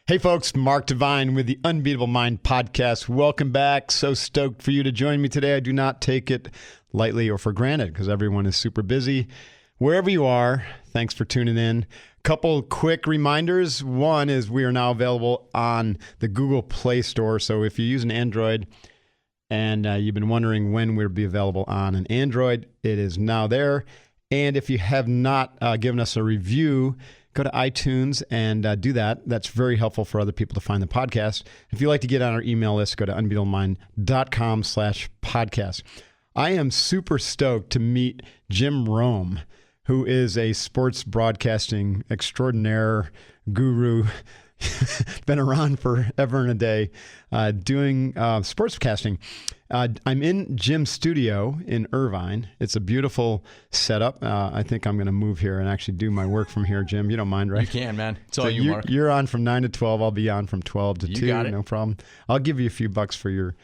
Hey folks, Mark Devine with the Unbeatable Mind podcast. Welcome back. So stoked for you to join me today. I do not take it lightly or for granted because everyone is super busy. Wherever you are, thanks for tuning in. Couple quick reminders. One is we are now available on the Google Play Store. So if you use an Android and you've been wondering when we'll be available on an Android, it is now there. And if you have not given us a review, go to iTunes and do that. That's very helpful for other people to find the podcast. If you'd like to get on our email list, go to unbeatlemind.com/podcast. I am super stoked to meet Jim Rome, who is a sports broadcasting extraordinaire guru, been around forever and a day, doing sportscasting. I'm in Jim's studio in Irvine. It's a beautiful setup. I think I'm going to move here and actually do my work from here, Jim. You don't mind, right? You can, man. It's all you, Mark. You're on from 9 to 12. I'll be on from 12 to 2. You got it. No problem. I'll give you a few bucks for your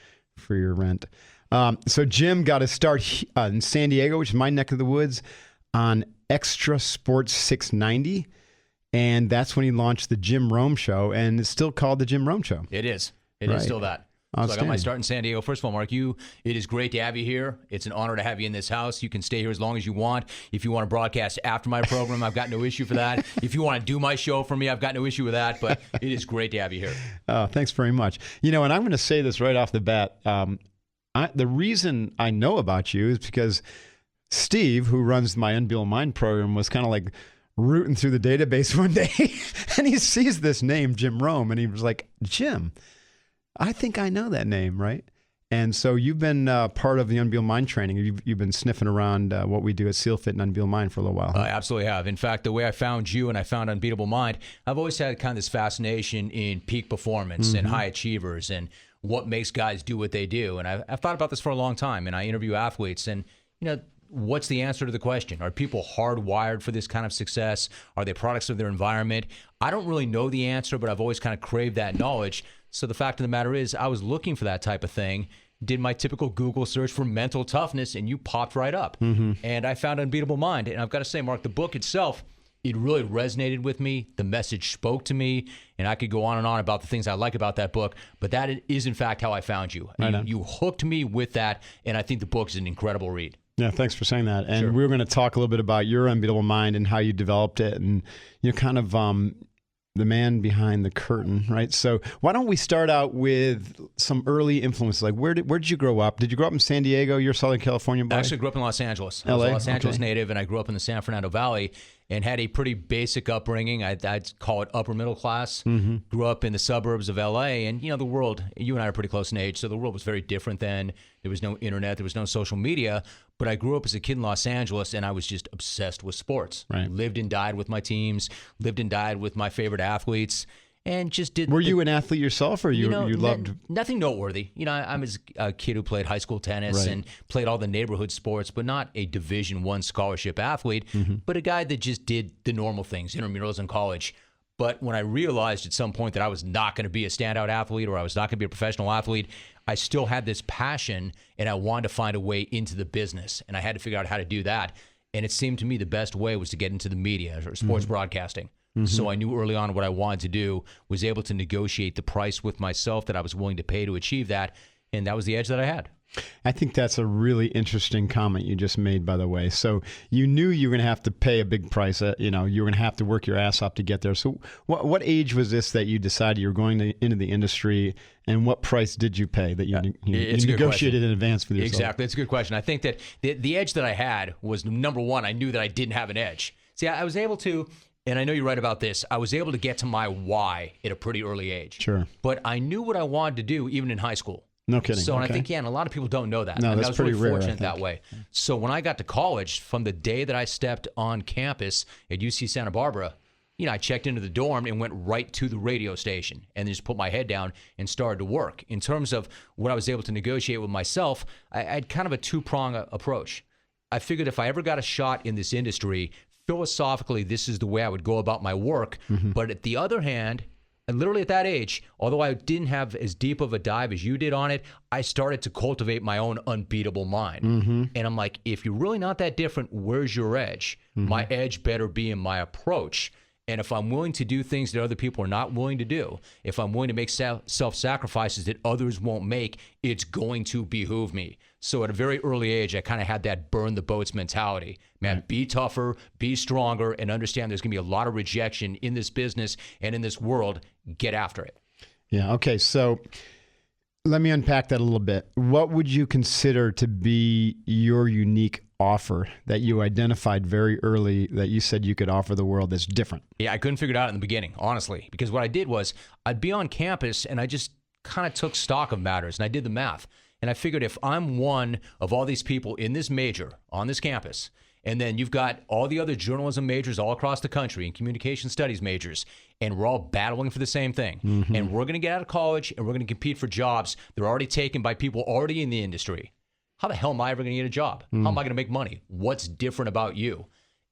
rent. So Jim got to start in San Diego, which is my neck of the woods, on Extra Sports 690. And that's when he launched the Jim Rome Show, and it's still called the Jim Rome Show. It is. It is still that. So I got my start in San Diego. First of all, Mark, it is great to have you here. It's an honor to have you in this house. You can stay here as long as you want. If you want to broadcast after my program, I've got no issue for that. If you want to do my show for me, I've got no issue with that. But it is great to have you here. Thanks very much. You know, and I'm going to say this right off the bat. The reason I know about you is because Steve, who runs my Unbeatable Mind program, was kind of like rooting through the database one day, and he sees this name, Jim Rome, and he was like, Jim, I think I know that name, right? And so you've been part of the Unbeatable Mind training. You've been sniffing around what we do at SEAL Fit and Unbeatable Mind for a little while. I absolutely have. In fact, the way I found you and I found Unbeatable Mind, I've always had kind of this fascination in peak performance and high achievers and what makes guys do what they do. And I've thought about this for a long time, and I interview athletes, and what's the answer to the question? Are people hardwired for this kind of success? Are they products of their environment? I don't really know the answer, but I've always kind of craved that knowledge. So the fact of the matter is, I was looking for that type of thing, did my typical Google search for mental toughness, and you popped right up. And I found Unbeatable Mind. And I've got to say, Mark, the book itself, it really resonated with me. The message spoke to me, and I could go on and on about the things I like about that book, but that is, in fact, how I found you. You hooked me with that, and I think the book is an incredible read. Yeah, thanks for saying that. And we're going to talk a little bit about your Unbeatable Mind and how you developed it, and kind of the man behind the curtain, right? So why don't we start out with some early influences? Like where did you grow up? Did you grow up in San Diego? You're a Southern California boy? I actually grew up in Los Angeles. LA? I was a Los Angeles native, and I grew up in the San Fernando Valley and had a pretty basic upbringing. I'd call it upper middle class. Grew up in the suburbs of LA, and the world, you and I are pretty close in age, so the world was very different then. There was no internet, there was no social media, but I grew up as a kid in Los Angeles, and I was just obsessed with sports. Right. Lived and died with my teams, lived and died with my favorite athletes, and just did. Were you an athlete yourself, or you loved? Nothing noteworthy. I'm a kid who played high school tennis and played all the neighborhood sports, but not a Division I scholarship athlete, but a guy that just did the normal things, intramurals in college. But when I realized at some point that I was not going to be a standout athlete, or I was not going to be a professional athlete, I still had this passion, and I wanted to find a way into the business, and I had to figure out how to do that. And it seemed to me the best way was to get into the media or sports broadcasting. So I knew early on what I wanted to do, was able to negotiate the price with myself that I was willing to pay to achieve that, and that was the edge that I had. I think that's a really interesting comment you just made, by the way. So you knew you were going to have to pay a big price. You were going to have to work your ass off to get there. So what age was this that you decided you were going into the industry, and what price did you pay that you negotiated in advance for yourself? Exactly. It's a good question. I think that the edge that I had was, number one, I knew that I didn't have an edge. See, I was able to, and I know you're right about this, I was able to get to my why at a pretty early age. Sure. But I knew what I wanted to do even in high school. No kidding. So, and I think, and a lot of people don't know that. No, that's I was pretty really rare, fortunate that way. So when I got to college, from the day that I stepped on campus at UC Santa Barbara, I checked into the dorm and went right to the radio station and just put my head down and started to work. In terms of what I was able to negotiate with myself, I had kind of a two-prong approach. I figured if I ever got a shot in this industry, philosophically, this is the way I would go about my work. But at the other hand, and literally at that age, although I didn't have as deep of a dive as you did on it, I started to cultivate my own unbeatable mind. And I'm like, if you're really not that different, where's your edge? My edge better be in my approach. And if I'm willing to do things that other people are not willing to do, if I'm willing to make self-sacrifices that others won't make, it's going to behoove me. So at a very early age, I kind of had that burn the boats mentality. Man, be tougher, be stronger, and understand there's going to be a lot of rejection in this business and in this world. Get after it. Yeah. Okay. So let me unpack that a little bit. What would you consider to be your unique offer that you identified very early that you said you could offer the world that's different? Yeah, I couldn't figure it out in the beginning, honestly, because what I did was I'd be on campus and I just kind of took stock of matters and I did the math. And I figured if I'm one of all these people in this major on this campus, and then you've got all the other journalism majors all across the country and communication studies majors, and we're all battling for the same thing. And we're going to get out of college and we're going to compete for jobs that are already taken by people already in the industry. How the hell am I ever going to get a job? How am I going to make money? What's different about you?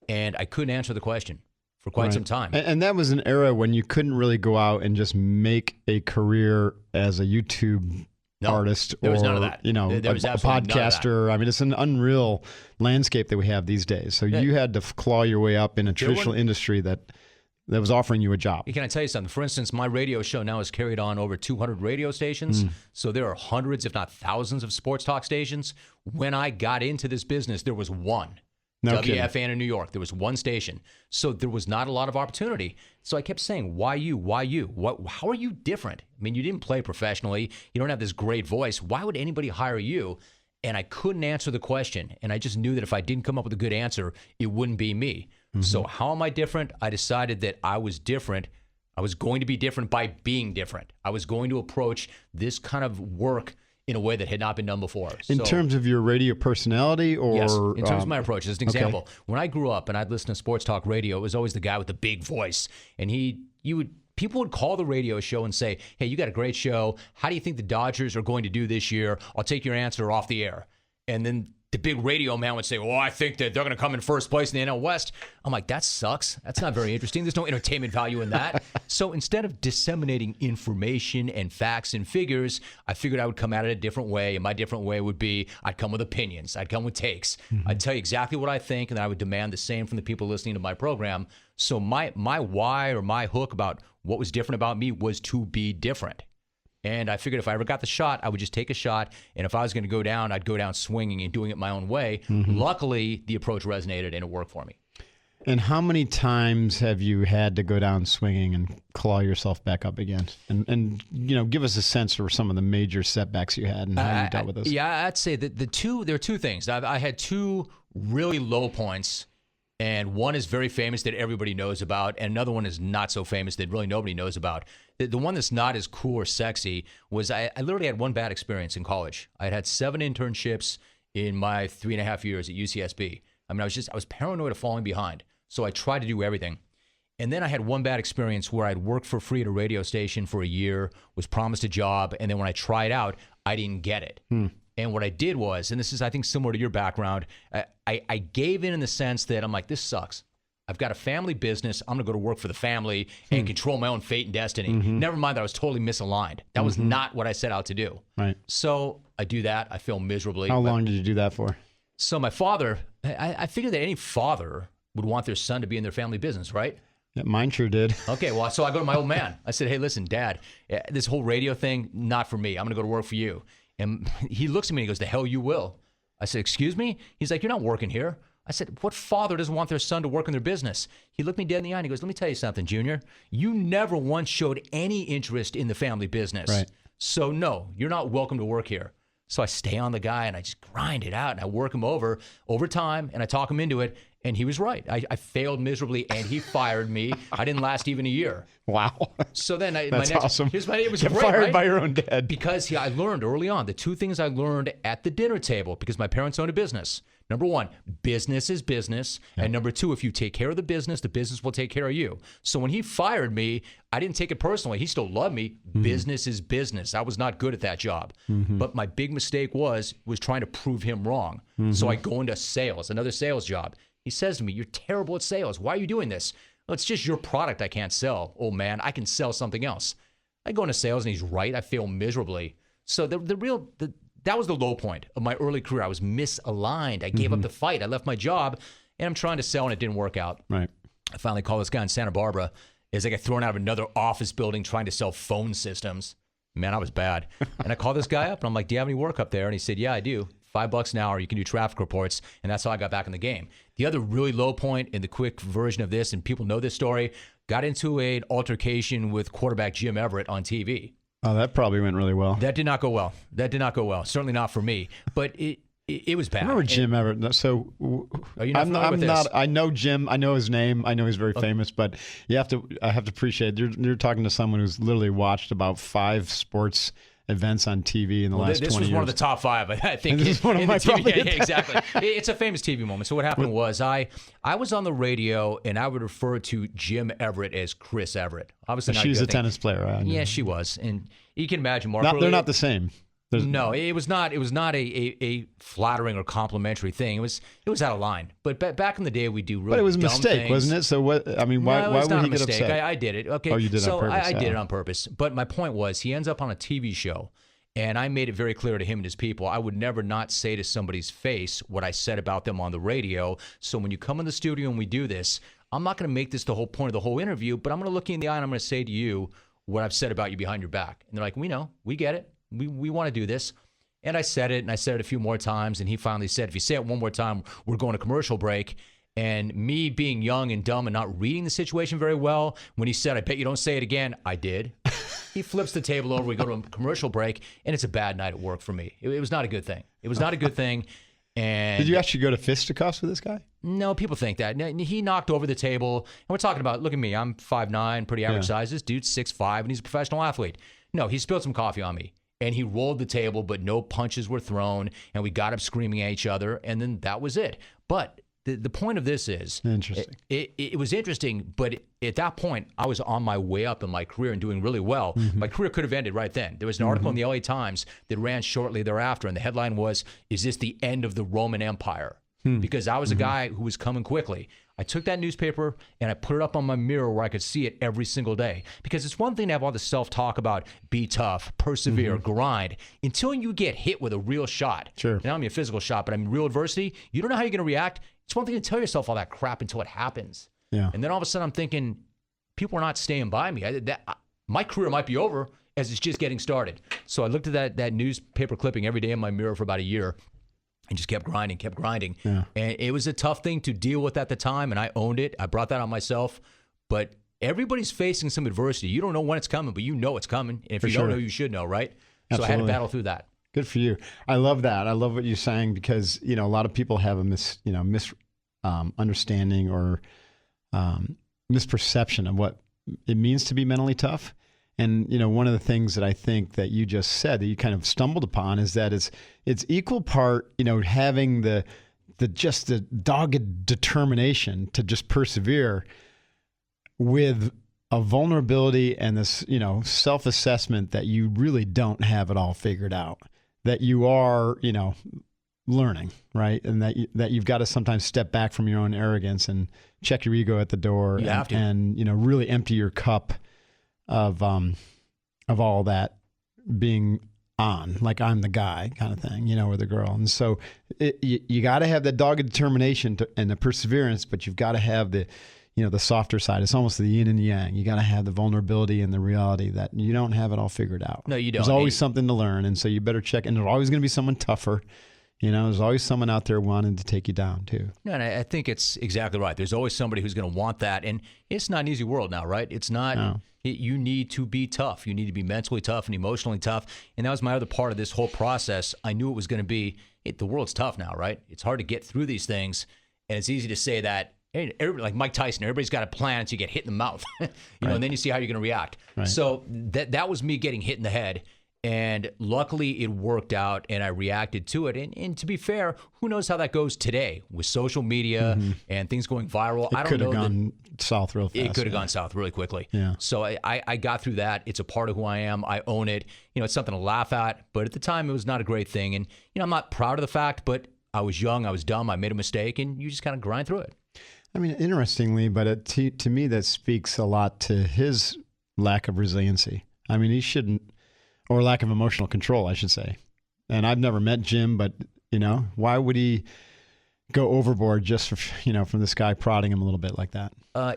And I couldn't answer the question for quite some time. And that was an era when you couldn't really go out and just make a career as a YouTube artist there was or none of that. There was a podcaster. I mean, it's an unreal landscape that we have these days. So you had to claw your way up in a traditional industry that was offering you a job. Can I tell you something? For instance, my radio show now is carried on over 200 radio stations. So there are hundreds, if not thousands, of sports talk stations. When I got into this business, there was one. WFAN in New York. There was one station. So there was not a lot of opportunity. So I kept saying, why you? Why you? How are you different? I mean, you didn't play professionally. You don't have this great voice. Why would anybody hire you? And I couldn't answer the question. And I just knew that if I didn't come up with a good answer, it wouldn't be me. So how am I different? I decided that I was different. I was going to be different by being different. I was going to approach this kind of work in a way that had not been done before. In terms of your radio personality, or yes, in terms of my approach. As an example, when I grew up and I'd listen to sports talk radio, it was always the guy with the big voice, and people would call the radio show and say, "Hey, you got a great show. How do you think the Dodgers are going to do this year? I'll take your answer off the air." And then the big radio man would say, "Well, I think that they're going to come in first place in the NL West." I'm like, that sucks. That's not very interesting. There's no entertainment value in that. So instead of disseminating information and facts and figures, I figured I would come at it a different way. And my different way would be I'd come with opinions. I'd come with takes. I'd tell you exactly what I think, and then I would demand the same from the people listening to my program. So my why or my hook about what was different about me was to be different. And I figured if I ever got the shot, I would just take a shot. And if I was going to go down, I'd go down swinging and doing it my own way. Luckily, the approach resonated and it worked for me. And how many times have you had to go down swinging and claw yourself back up again? And give us a sense for some of the major setbacks you had and how you dealt with those. Yeah, I'd say that there are two things. I had two really low points. And one is very famous that everybody knows about, and another one is not so famous that really nobody knows about. The one that's not as cool or sexy was I literally had one bad experience in college. I had 7 internships in my 3.5 years at UCSB. I mean, I was paranoid of falling behind, so I tried to do everything. And then I had one bad experience where I'd worked for free at a radio station for a year, was promised a job, and then when I tried out, I didn't get it. And what I did was, and this is, I think, similar to your background, I gave in the sense that I'm like, this sucks. I've got a family business. I'm going to go to work for the family and control my own fate and destiny. Never mind that I was totally misaligned. That was not what I set out to do. Right. So I do that. I fail miserably. How long did you do that for? So my father, I figured that any father would want their son to be in their family business, right? Yeah, mine sure did. Okay, well, so I go to my old man. I said, hey, listen, Dad, this whole radio thing, not for me. I'm going to go to work for you. And he looks at me and he goes, the hell you will. I said, excuse me? He's like, you're not working here. I said, what father doesn't want their son to work in their business? He looked me dead in the eye and he goes, let me tell you something, Junior. You never once showed any interest in the family business. Right. So no, you're not welcome to work here. So I stay on the guy and I just grind it out and I work him over time and I talk him into it. And he was right. I failed miserably and he fired me. I didn't last even a year. Wow. So then That's awesome. It was Get great, fired right? by your own dad. Because I learned early on, the two things I learned at the dinner table, because my parents owned a business. Number one, business is business. Yeah. And number two, if you take care of the business will take care of you. So when he fired me, I didn't take it personally. He still loved me. Mm-hmm. Business is business. I was not good at that job. Mm-hmm. But my big mistake was trying to prove him wrong. Mm-hmm. So I go into sales, another sales job. He says to me, you're terrible at sales. Why are you doing this? Well, it's just your product I can't sell. Oh, man, I can sell something else. I go into sales, and he's right. I fail miserably. So that was the low point of my early career. I was misaligned. I gave up the fight. I left my job, and I'm trying to sell, and it didn't work out. Right. I finally called this guy in Santa Barbara as I got thrown out of another office building trying to sell phone systems. Man, I was bad. And I called this guy up and I'm like, do you have any work up there? And he said, yeah, I do. $5 an hour. You can do traffic reports. And that's how I got back in the game. The other really low point in the quick version of this, and people know this story, got into an altercation with quarterback Jim Everett on TV. Oh, that probably went really well. That did not go well. Certainly not for me. But it was bad. I remember Jim Everett. So are you not familiar with this? I know Jim. I know his name. I know he's very famous. But I have to appreciate you're talking to someone who's literally watched about 5 sports events on TV in the last 20 years. This was one of the top 5, I think. This is one of my TV. Yeah, exactly. It's a famous TV moment. So what happened was I was on the radio and I would refer to Jim Everett as Chris Everett. Obviously, not she's a tennis player. Right? Yeah, she was, and you can imagine. Mark, they're not the same. No, it was not. It was not a flattering or complimentary thing. It was out of line. But back in the day, we do really. But it was a dumb mistake, things. wasn't it? So what? I mean, why would he get upset? I did it. Okay. Oh, you did it on purpose. I did it on purpose. But my point was, he ends up on a TV show, and I made it very clear to him and his people, I would never not say to somebody's face what I said about them on the radio. So when you come in the studio and we do this, I'm not going to make this the whole point of the whole interview, but I'm going to look you in the eye and I'm going to say to you what I've said about you behind your back. And they're like, we know, we get it, we want to do this. And I said it, and I said it a few more times, and he finally said, if you say it one more time, we're going to commercial break. And me being young and dumb and not reading the situation very well, when he said, I bet you don't say it again, I did. He flips the table over, we go to a commercial break, and it's a bad night at work for me. It was not a good thing. It was not a good thing. And did you actually go to fisticuffs with this guy? No, people think that. He knocked over the table, and we're talking about, look at me, I'm 5'9", pretty average size. This dude's 6'5", and he's a professional athlete. No, he spilled some coffee on me. And he rolled the table, but no punches were thrown, and we got up screaming at each other, and then that was it. But the point of this is, interesting. It was interesting, but at that point, I was on my way up in my career and doing really well. Mm-hmm. My career could have ended right then. There was an article in the LA Times that ran shortly thereafter, and the headline was, is this the end of the Roman Empire? Because I was a guy who was coming quickly. I took that newspaper and I put it up on my mirror where I could see it every single day. Because it's one thing to have all the self-talk about be tough, persevere, grind, until you get hit with a real shot. Sure. Now I mean a physical shot, but I mean real adversity. You don't know how you're going to react. It's one thing to tell yourself all that crap until it happens. Yeah. And then all of a sudden I'm thinking, people are not staying by me. My career might be over as it's just getting started. So I looked at that newspaper clipping every day in my mirror for about a year. And just kept grinding. Yeah. And it was a tough thing to deal with at the time, and I owned it. I brought that on myself. But everybody's facing some adversity. You don't know when it's coming, but you know it's coming. And if you don't know, you should know, right? Absolutely. So I had to battle through that. Good for you. I love that. I love what you're saying because, a lot of people have a understanding or misperception of what it means to be mentally tough. And, one of the things that I think that you just said that you kind of stumbled upon is that it's equal part, having the dogged determination to just persevere with a vulnerability and this, self-assessment that you really don't have it all figured out, that you are, learning, right? And that you've got to sometimes step back from your own arrogance and check your ego at the door and really empty your cup of all that being on, like I'm the guy kind of thing, or the girl. And so you got to have that dogged determination and the perseverance, but you've got to have the softer side. It's almost the yin and yang. You got to have the vulnerability and the reality that you don't have it all figured out. No, you don't. There's always something to learn. And so you better check. And there's always going to be someone tougher. There's always someone out there wanting to take you down too. No, and I think it's exactly right. There's always somebody who's going to want that. And it's not an easy world now, right? It's not. No. You need to be tough. You need to be mentally tough and emotionally tough. And that was my other part of this whole process. I knew it was going to be, the world's tough now, right? It's hard to get through these things. And it's easy to say that, like Mike Tyson, everybody's got a plan until you get hit in the mouth, right. And then you see how you're going to react. Right. So that was me getting hit in the head. And luckily it worked out and I reacted to it. And to be fair, who knows how that goes today with social media and things going viral. I don't know. It could have gone south real fast. It could have gone south really quickly. Yeah. So I got through that. It's a part of who I am. I own it. It's something to laugh at. But at the time, it was not a great thing. And, I'm not proud of the fact, but I was young. I was dumb. I made a mistake. And you just kind of grind through it. I mean, interestingly, but to me, that speaks a lot to his lack of resiliency. I mean, he shouldn't. Or lack of emotional control, I should say. And I've never met Jim, but, why would he go overboard just for, from this guy prodding him a little bit like that.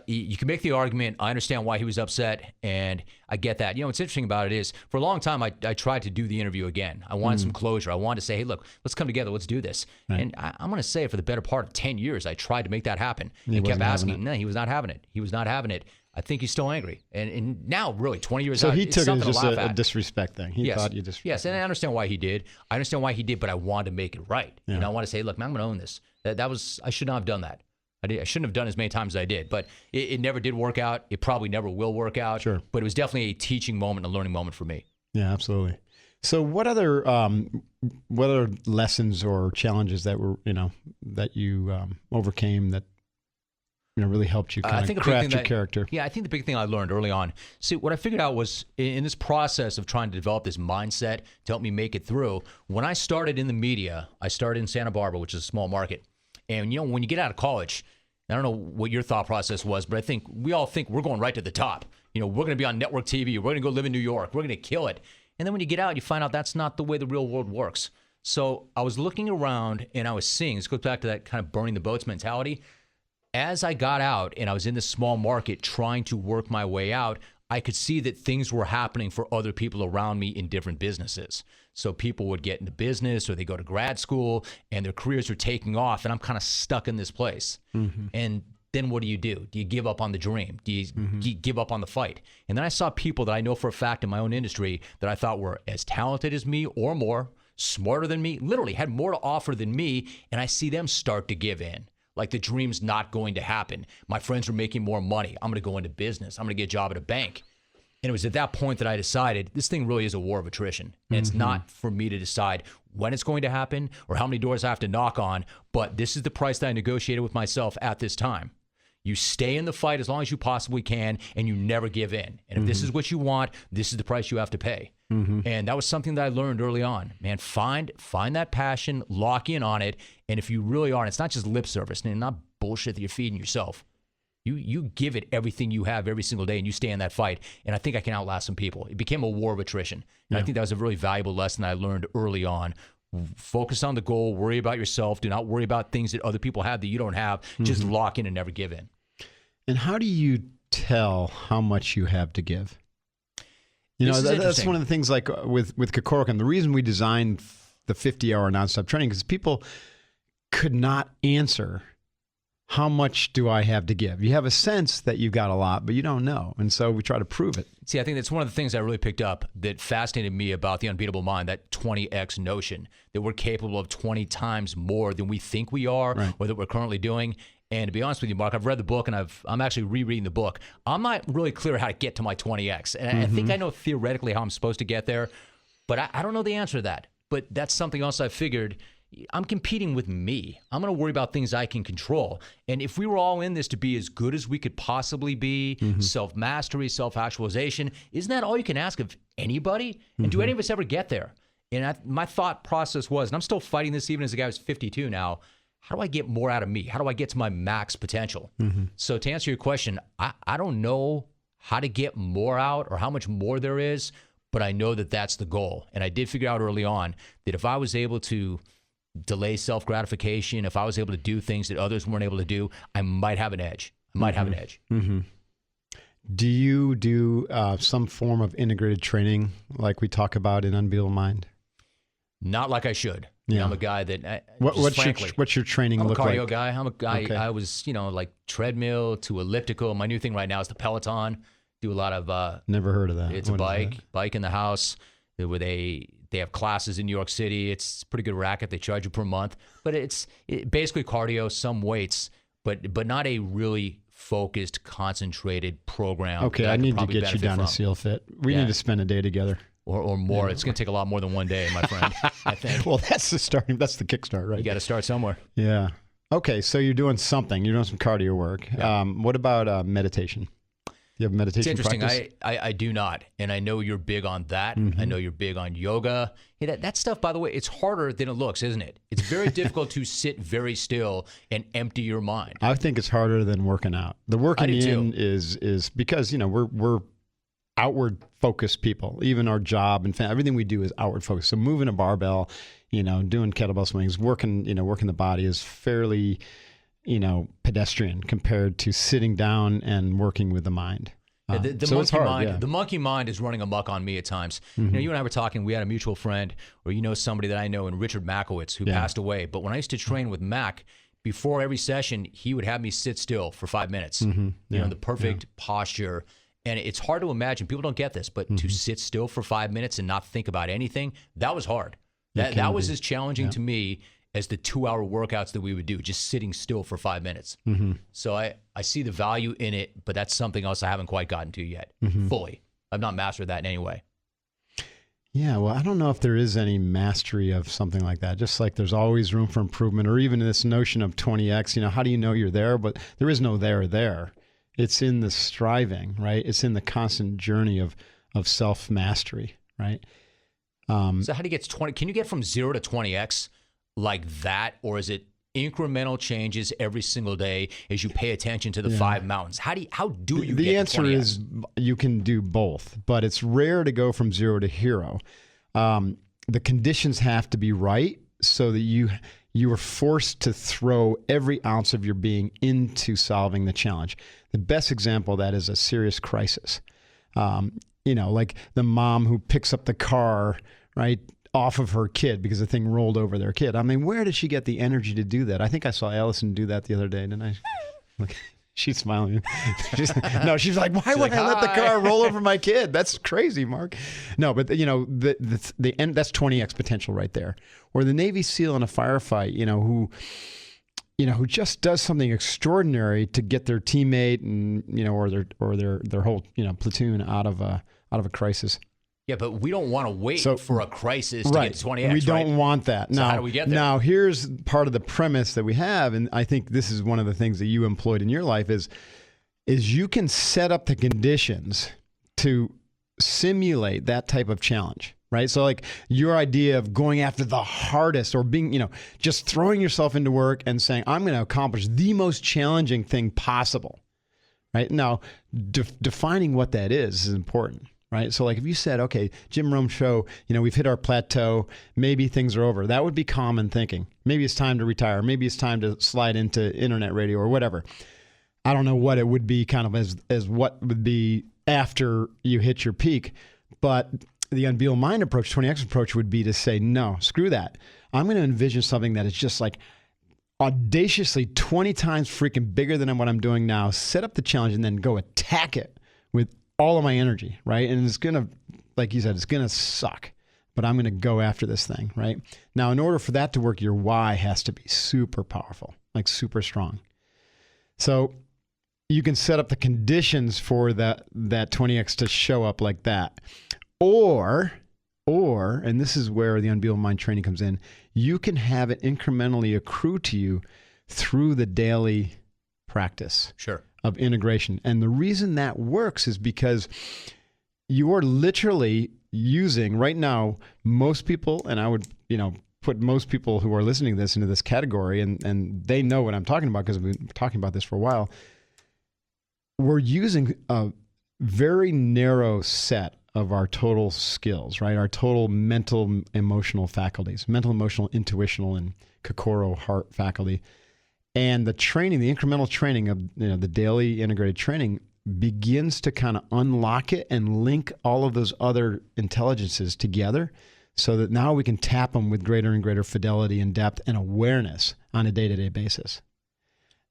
You can make the argument. I understand why he was upset, and I get that. What's interesting about it is, for a long time, I tried to do the interview again. I wanted some closure. I wanted to say, hey, look, let's come together. Let's do this. Right. And I'm going to say, for the better part of 10 years, I tried to make that happen. He kept asking. No, he was not having it. He was not having it. I think he's still angry. And now, really, 20 years so out, he took it's it as something just to laugh a at. disrespect thing. He thought you disrespected. Yes, and I understand why he did. But I wanted to make it right. Yeah. I want to say, look, man, I'm going to own this. That was, I should not have done that. I shouldn't have done as many times as I did, but it never did work out. It probably never will work out. Sure. But it was definitely a teaching moment, a learning moment for me. Yeah, absolutely. So what other lessons or challenges that were, that you overcame that, really helped you kind of craft your character? Yeah, I think the big thing I learned early on, see, what I figured out was in this process of trying to develop this mindset to help me make it through, when I started in the media, I started in Santa Barbara, which is a small market. And, when you get out of college, I don't know what your thought process was, but I think we all think we're going right to the top. We're going to be on network TV. We're going to go live in New York. We're going to kill it. And then when you get out, you find out that's not the way the real world works. So I was looking around and I was seeing, this goes back to that kind of burning the boats mentality. As I got out and I was in this small market trying to work my way out, I could see that things were happening for other people around me in different businesses. So people would get into business or they go to grad school and their careers are taking off, and I'm kind of stuck in this place. Mm-hmm. And then what do? Do you give up on the dream? Do you give up on the fight? And then I saw people that I know for a fact in my own industry that I thought were as talented as me or more, smarter than me, literally had more to offer than me, and I see them start to give in. Like the dream's not going to happen. My friends are making more money. I'm going to go into business. I'm going to get a job at a bank. And it was at that point that I decided this thing really is a war of attrition. And it's not for me to decide when it's going to happen or how many doors I have to knock on, but this is the price that I negotiated with myself at this time. You stay in the fight as long as you possibly can, and you never give in. And if this is what you want, this is the price you have to pay. And that was something that I learned early on. Man, find that passion, lock in on it, and if you really are, and it's not just lip service, and not bullshit that you're feeding yourself. You give it everything you have every single day, and you stay in that fight. And I think I can outlast some people. It became a war of attrition. And I think that was a really valuable lesson I learned early on. Focus on the goal. Worry about yourself. Do not worry about things that other people have that you don't have. Just lock in and never give in. And how do you tell how much you have to give? That's one of the things, like with Kokorokan. The reason we designed the 50-hour nonstop training is people could not answer, how much do I have to give? You have a sense that you've got a lot, but you don't know. And so we try to prove it. See, I think that's one of the things I really picked up that fascinated me about the unbeatable mind, that 20x notion, that we're capable of 20 times more than we think we are, right, or that we're currently doing. And to be honest with you, Mark, I've read the book and I'm actually rereading the book. I'm not really clear how to get to my 20x. And I think I know theoretically how I'm supposed to get there, but I don't know the answer to that. But that's something else I figured. I'm competing with me. I'm going to worry about things I can control. And if we were all in this to be as good as we could possibly be, self-mastery, self-actualization, isn't that all you can ask of anybody? And do any of us ever get there? And my thought process was, and I'm still fighting this even as a guy who's 52 now, how do I get more out of me? How do I get to my max potential? So to answer your question, I don't know how to get more out or how much more there is, but I know that that's the goal. And I did figure out early on that if I was able to delay self-gratification, if I was able to do things that others weren't able to do, I might have an edge. Do you do some form of integrated training like we talk about in Unbeatable Mind? Not like I should. Yeah. I'm a guy that, what's your training look like? I'm a cardio guy. I'm a guy, okay. I was, like treadmill to elliptical. My new thing right now is the Peloton. Do a lot of... Never heard of that. It's a bike in the house where they have classes in New York City. It's a pretty good racket. They charge you per month. But it's basically cardio, some weights, but not a really focused, concentrated program. Okay, I need to get you down to SEAL Fit. We need to spend a day together. Or more. Yeah. It's going to take a lot more than one day, my friend, I think. Well, that's the kickstart, right? You got to start somewhere. Yeah. Okay, so you're doing something. You're doing some cardio work. Yeah. What about meditation? You have meditation It's interesting. practice? I do not. And I know you're big on that. I know you're big on yoga. Hey, that stuff, by the way, it's harder than it looks, isn't it? It's very difficult to sit very still and empty your mind. I think it's harder than working out. The working in is because, we're outward focused people. Even our job and everything we do is outward focused. So moving a barbell, doing kettlebell swings, working the body is fairly, pedestrian compared to sitting down and working with the mind. Yeah, the so monkey it's hard, mind, yeah. the monkey mind is running amok on me at times. Mm-hmm. You and I were talking. We had a mutual friend, or somebody that I know, in Richard Makowitz, who passed away. But when I used to train with Mac, before every session, he would have me sit still for 5 minutes. Mm-hmm. Yeah. The perfect posture. And it's hard to imagine. People don't get this, but to sit still for 5 minutes and not think about anything, that was hard. That was as challenging to me as the 2-hour workouts that we would do, just sitting still for 5 minutes. Mm-hmm. So I see the value in it, but that's something else I haven't quite gotten to yet fully. I've not mastered that in any way. Yeah, well, I don't know if there is any mastery of something like that. Just like there's always room for improvement, or even this notion of 20x, how do you know you're there? But there is no there. It's in the striving, right? It's in the constant journey of self-mastery, right? So how do you get to 20? Can you get from 0 to 20x like that? Or is it incremental changes every single day as you pay attention to the 5 mountains? How do you the get answer to 20x? is you can do both, but it's rare to go from 0 to hero. The conditions have to be right so that you are forced to throw every ounce of your being into solving the challenge. The best example of that is a serious crisis. Like the mom who picks up the car, right, off of her kid because the thing rolled over their kid. I mean, where did she get the energy to do that? I think I saw Allison do that the other day, didn't I? Like, she's smiling. She's like, why would I let the car roll over my kid? That's crazy, Mark. No, but the end, that's 20x potential right there. Or the Navy SEAL in a firefight, who just does something extraordinary to get their teammate and or their whole platoon out of a crisis. Yeah, but we don't want to wait for a crisis to get to 20x. We don't want that. So how do we get there? Now, here's part of the premise that we have, and I think this is one of the things that you employed in your life is you can set up the conditions to simulate that type of challenge, right? So like your idea of going after the hardest or being, just throwing yourself into work and saying, I'm going to accomplish the most challenging thing possible, right? Now, defining what that is important. Right. So like if you said, okay, Jim Rome Show, we've hit our plateau, maybe things are over. That would be common thinking. Maybe it's time to retire. Maybe it's time to slide into internet radio or whatever. I don't know what it would be kind of as what would be after you hit your peak. But the Unbeatable Mind approach, 20X approach would be to say, no, screw that. I'm going to envision something that is just like audaciously 20 times freaking bigger than what I'm doing now, set up the challenge and then go attack it with all of my energy, right? And it's going to, like you said, it's going to suck, but I'm going to go after this thing, right? Now, in order for that to work, your why has to be super powerful, like super strong. So you can set up the conditions for that 20X to show up like that. Or, and this is where the Unbeatable Mind training comes in, you can have it incrementally accrue to you through the daily practice. Sure. Of integration. And the reason that works is because you are literally using right now, most people, and I would, put most people who are listening to this into this category, and they know what I'm talking about because we've been talking about this for a while. We're using a very narrow set of our total skills, right? Our total mental, emotional faculties, mental, emotional, intuitional, and Kokoro heart faculty. And the training, the incremental training of the daily integrated training begins to kind of unlock it and link all of those other intelligences together so that now we can tap them with greater and greater fidelity and depth and awareness on a day-to-day basis.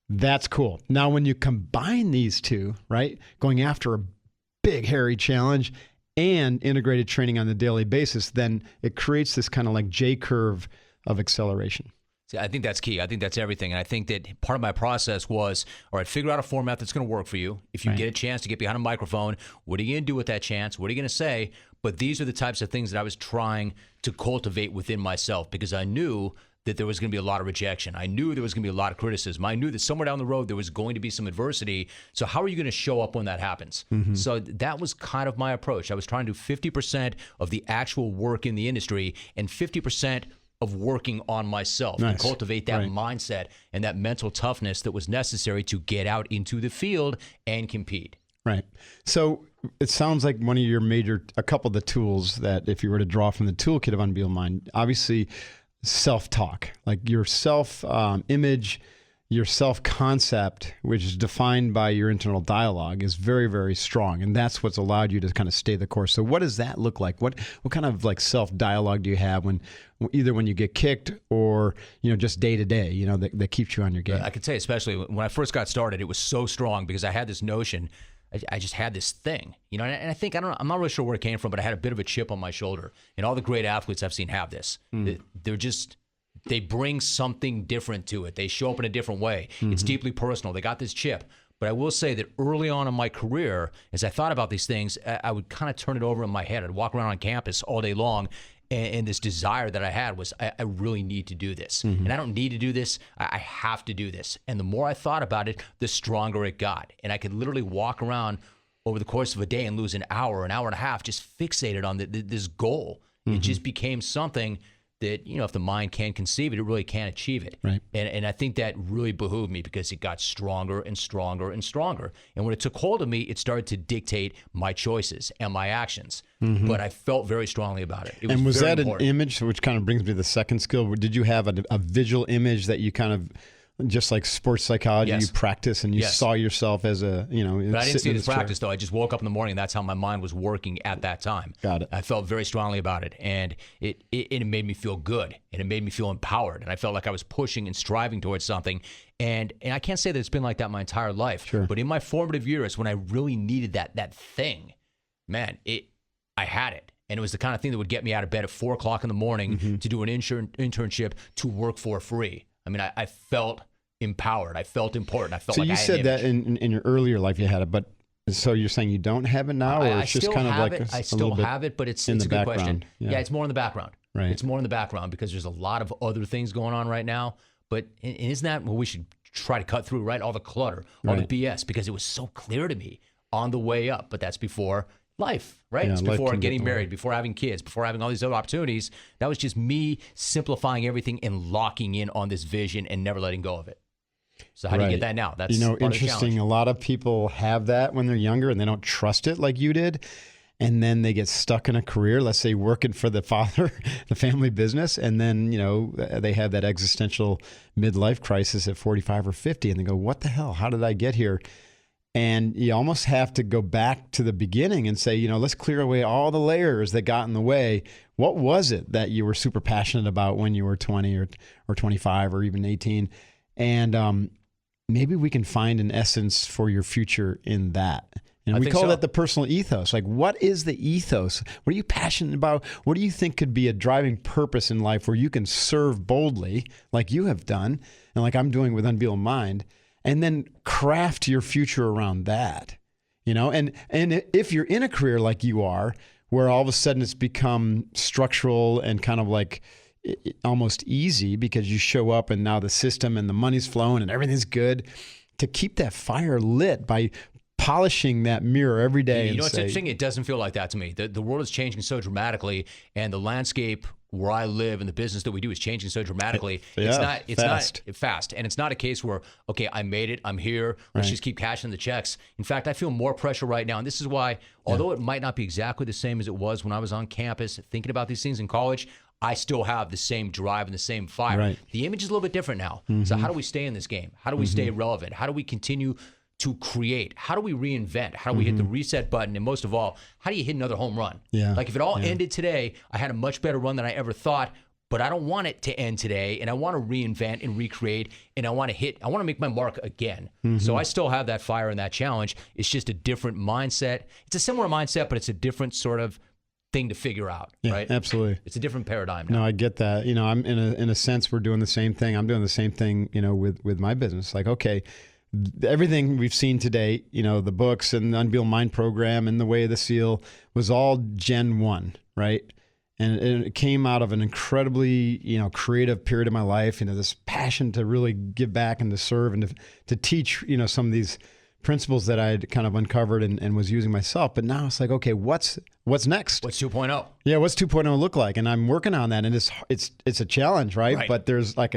That's cool. Now, when you combine these two, right, going after a big, hairy challenge and integrated training on the daily basis, then it creates this kind of like J-curve of acceleration. I think that's key. I think that's everything. And I think that part of my process was, all right, figure out a format that's going to work for you. If you get a chance to get behind a microphone, what are you going to do with that chance? What are you going to say? But these are the types of things that I was trying to cultivate within myself because I knew that there was going to be a lot of rejection. I knew there was going to be a lot of criticism. I knew that somewhere down the road there was going to be some adversity. So how are you going to show up when that happens? Mm-hmm. So that was kind of my approach. I was trying to do 50% of the actual work in the industry and 50% of working on myself and cultivate that mindset and that mental toughness that was necessary to get out into the field and compete. Right. So it sounds like one of your a couple of the tools that if you were to draw from the toolkit of Unbeatable Mind, obviously self-talk, like your self-image, your self-concept, which is defined by your internal dialogue, is very, very strong. And that's what's allowed you to kind of stay the course. So what does that look like? What kind of like self-dialogue do you have when you get kicked or, just day to day, that keeps you on your game? I could say, especially when I first got started, it was so strong because I had this notion, I just had this thing, and I think, I'm not really sure where it came from, but I had a bit of a chip on my shoulder. And all the great athletes I've seen have this. They bring something different to it. They show up in a different way. It's deeply personal. They got this chip. But I will say that early on in my career, as I thought about these things, I would kind of turn it over in my head. I'd walk around on campus all day long, and this desire that I had was, I really need to do this. And I don't need to do this. I have to do this. And the more I thought about it, the stronger it got. And I could literally walk around over the course of a day and lose an hour and a half just fixated on this goal. It just became something that, if the mind can't conceive it, it really can't achieve it. Right. And I think that really behooved me because it got stronger and stronger and stronger. And when it took hold of me, it started to dictate my choices and my actions. But I felt very strongly about it. And was that important. an image, which kind of brings me to the second skill? Did you have a visual image that you kind of, just like sports psychology, you practice and you saw yourself as a, But I didn't see it as practice, though. I just woke up in the morning, and that's how my mind was working at that time. Got it. I felt very strongly about it, and it made me feel good, and it made me feel empowered, and I felt like I was pushing and striving towards something. And I can't say that it's been like that my entire life, but in my formative years, when I really needed that thing, man, I had it. And it was the kind of thing that would get me out of bed at 4 o'clock in the morning to do an internship, to work for free. I mean, I felt empowered. I felt important. I felt like I had So you said that in your earlier life you had it, but so you're saying you don't have it now, or it's just kind of like I still have it, but it's a good question. Yeah, it's more in the background. Right. It's more in the background because there's a lot of other things going on right now. But isn't that what we should try to cut through, right? All the clutter, all the BS, because it was so clear to me on the way up. But that's before life, right? Yeah, it's before getting married, before having kids, before having all these other opportunities. That was just me simplifying everything and locking in on this vision and never letting go of it. So how do you get that now? That's interesting. A lot of people have that when they're younger and they don't trust it like you did. And then they get stuck in a career, let's say working for the father, the family business. And then, they have that existential midlife crisis at 45 or 50. And they go, what the hell? How did I get here? And you almost have to go back to the beginning and say, let's clear away all the layers that got in the way. What was it that you were super passionate about when you were 20 or 25 or even 18? And maybe we can find an essence for your future in that. And we call that the personal ethos. Like, what is the ethos? What are you passionate about? What do you think could be a driving purpose in life where you can serve boldly, like you have done, and like I'm doing with Unbeatable Mind, and then craft your future around that? And if you're in a career like you are, where all of a sudden it's become structural and kind of like almost easy because you show up and now the system and the money's flowing and everything's good, to keep that fire lit by polishing that mirror every day. What's interesting? It doesn't feel like that to me. The world is changing so dramatically, and the landscape where I live and the business that we do is changing so dramatically. It's not fast. And it's not a case where, okay, I made it, I'm here, let's just keep cashing the checks. In fact, I feel more pressure right now. And this is why, although it might not be exactly the same as it was when I was on campus thinking about these things in college, I still have the same drive and the same fire. Right. The image is a little bit different now. So how do we stay in this game? How do we stay relevant? How do we continue to create? How do we reinvent? How do we hit the reset button? And most of all, how do you hit another home run? Yeah. Like if it all ended today, I had a much better run than I ever thought, but I don't want it to end today, and I want to reinvent and recreate, and I want to make my mark again. So I still have that fire and that challenge. It's just a different mindset. It's a similar mindset, but it's a different sort of thing to figure out, right? Absolutely. It's a different paradigm now. No, I get that. I'm in a sense, we're doing the same thing. I'm doing the same thing, with my business. Like, okay, everything we've seen today, the books and the Unbeatable Mind program and the Way of the Seal was all Gen 1, right? And it came out of an incredibly, creative period of my life, this passion to really give back and to serve and to teach, some of these principles that I'd kind of uncovered and was using myself. But now it's like, okay, what's next? What's 2.0? Yeah, what's 2.0 look like? And I'm working on that, and it's a challenge, right? But there's like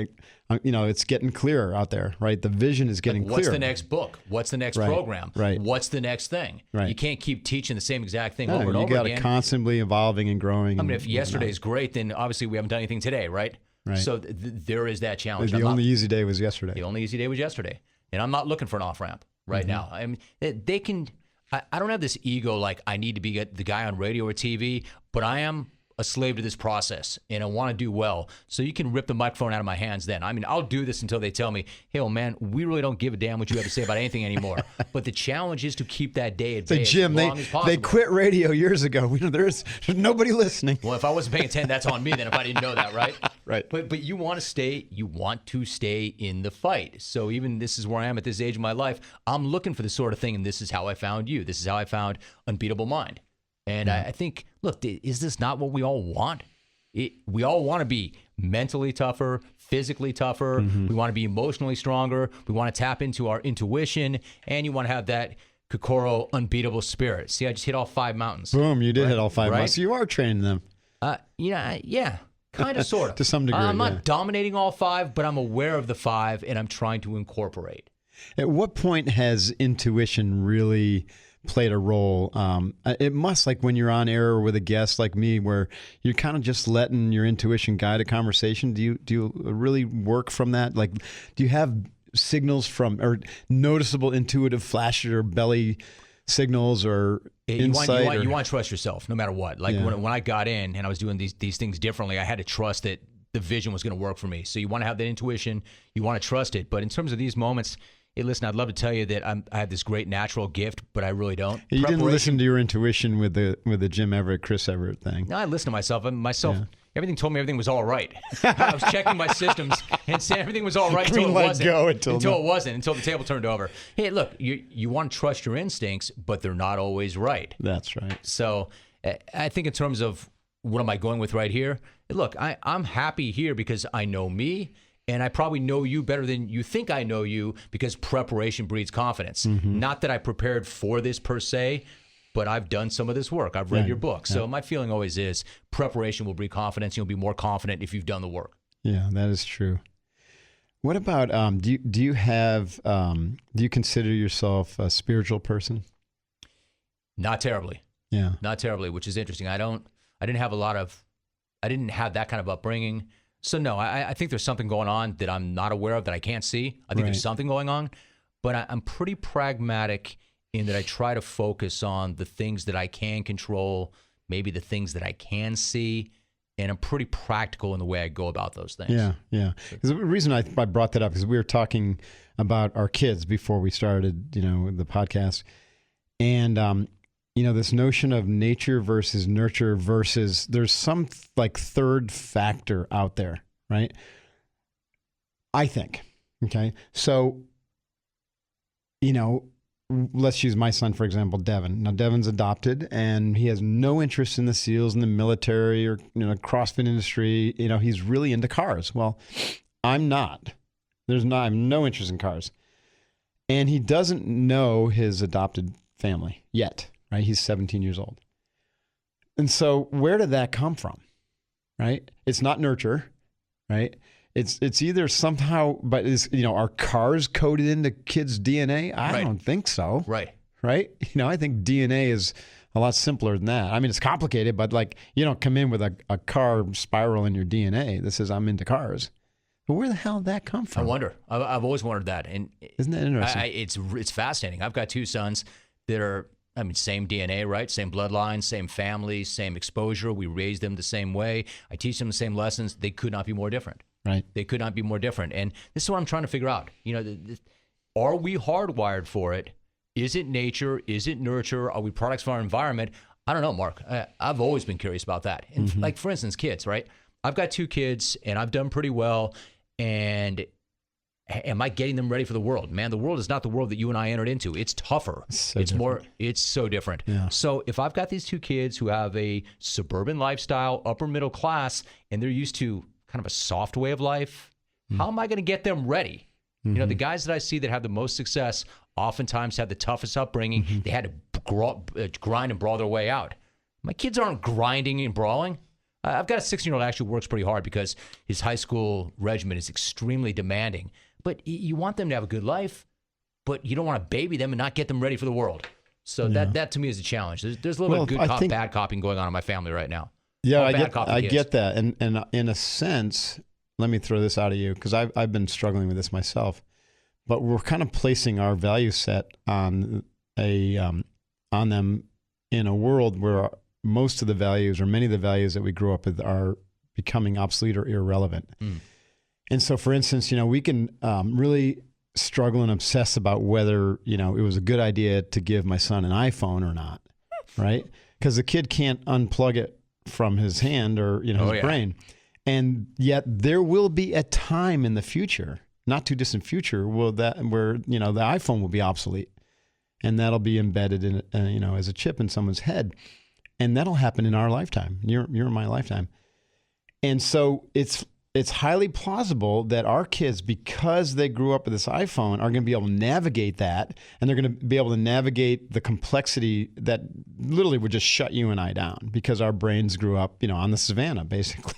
it's getting clearer out there, right? The vision is getting clearer. What's the next book? What's the next program? Right. What's the next thing? Right. You can't keep teaching the same exact thing over and over again. You got to constantly evolving and growing. I mean, if yesterday's great, then obviously we haven't done anything today, right? Right. So there is that challenge. The only easy day was yesterday. The only easy day was yesterday. And I'm not looking for an off-ramp right now. I mean, they can – I don't have this ego like I need to be the guy on radio or TV, but I am a slave to this process, and I want to do well. So you can rip the microphone out of my hands then. I mean, I'll do this until they tell me, hey, well, man, we really don't give a damn what you have to say about anything anymore. But the challenge is to keep that day at bay as long as possible. They quit radio years ago. There's nobody listening. Well, if I wasn't paying attention, that's on me then if I didn't know that, right? Right. But you want to stay in the fight. So even this is where I am at this age of my life. I'm looking for the sort of thing, and this is how I found you. This is how I found Unbeatable Mind. And I think, look, is this not what we all want? We all want to be mentally tougher, physically tougher. We want to be emotionally stronger. We want to tap into our intuition, and you want to have that Kokoro unbeatable spirit. See, I just hit all 5 mountains. Boom, you did hit all 5 mountains. So you are training them. Yeah, kind of, sort of. To some degree, I'm not dominating all 5, but I'm aware of the 5, and I'm trying to incorporate. At what point has intuition really played a role? It must, like when you're on air with a guest like me, where you're kind of just letting your intuition guide a conversation. Do you really work from that? Like, do you have signals from or noticeable intuitive flashes or belly signals or insight? You want to trust yourself no matter what. Like when I got in and I was doing these things differently, I had to trust that the vision was going to work for me. So you want to have that intuition. You want to trust it. But in terms of these moments, hey, listen, I'd love to tell you that I have this great natural gift, but I really don't. You didn't listen to your intuition with the Jim Everett, Chris Everett thing. No, I listened to myself. Everything told me everything was all right. I was checking my systems and saying everything was all right until it wasn't. Until the table turned over. Hey, look, you want to trust your instincts, but they're not always right. That's right. So I think in terms of what am I going with right here, look, I'm happy here because I know me. And I probably know you better than you think I know you because preparation breeds confidence. Not that I prepared for this per se, but I've done some of this work. I've read your book. So my feeling always is preparation will breed confidence. You'll be more confident if you've done the work. Yeah, that is true. What about, do you consider yourself a spiritual person? Not terribly. Yeah. Not terribly, which is interesting. I didn't have that kind of upbringing. So no, I think there's something going on that I'm not aware of that I can't see. I think there's something going on, but I'm pretty pragmatic in that I try to focus on the things that I can control, maybe the things that I can see, and I'm pretty practical in the way I go about those things. Yeah. Because the reason I brought that up is we were talking about our kids before we started, the podcast, and this notion of nature versus nurture versus there's some like third factor out there, right? I think. Okay. So, let's use my son, for example, Devin. Now, Devin's adopted and he has no interest in the SEALs, in the military or, CrossFit industry. He's really into cars. Well, I'm not. I have no interest in cars. And he doesn't know his adopted family yet. Right? He's 17 years old. And so where did that come from? Right? It's not nurture, right? It's either somehow, but are cars coded into kids' DNA? I don't think so. Right. Right? I think DNA is a lot simpler than that. I mean, it's complicated, but you don't come in with a car spiral in your DNA that says I'm into cars. But where the hell did that come from? I wonder. I've always wondered that. And isn't that interesting? It's fascinating. I've got 2 sons that are, same DNA, right? Same bloodline, same family, same exposure. We raised them the same way. I teach them the same lessons. They could not be more different. Right. They could not be more different. And this is what I'm trying to figure out. Are we hardwired for it? Is it nature? Is it nurture? Are we products of our environment? I don't know, Mark. I've always been curious about that. And like, for instance, kids, right? I've got 2 kids and I've done pretty well. And am I getting them ready for the world? Man, the world is not the world that you and I entered into. It's tougher. It's so different. Yeah. So if I've got these 2 kids who have a suburban lifestyle, upper middle class, and they're used to kind of a soft way of life, how am I going to get them ready? The guys that I see that have the most success oftentimes have the toughest upbringing. They had to grind and brawl their way out. My kids aren't grinding and brawling. I've got a 16-year-old who actually works pretty hard because his high school regimen is extremely demanding. But you want them to have a good life, but you don't want to baby them and not get them ready for the world. So that to me is a challenge. There's a little bit of good bad copying going on in my family right now. Yeah, I get that. And in a sense, let me throw this out at you, because I've been struggling with this myself. But we're kind of placing our value set on them in a world where most of the values, or many of the values that we grew up with, are becoming obsolete or irrelevant. And so, for instance, we can really struggle and obsess about whether, it was a good idea to give my son an iPhone or not, right? Because the kid can't unplug it from his hand or, his brain. And yet there will be a time in the future, not too distant future, where the iPhone will be obsolete, and that'll be embedded in, as a chip in someone's head. And that'll happen in our lifetime, your and my lifetime. And so it's highly plausible that our kids, because they grew up with this iPhone, are going to be able to navigate that, and they're going to be able to navigate the complexity that literally would just shut you and I down, because our brains grew up, on the savannah, basically.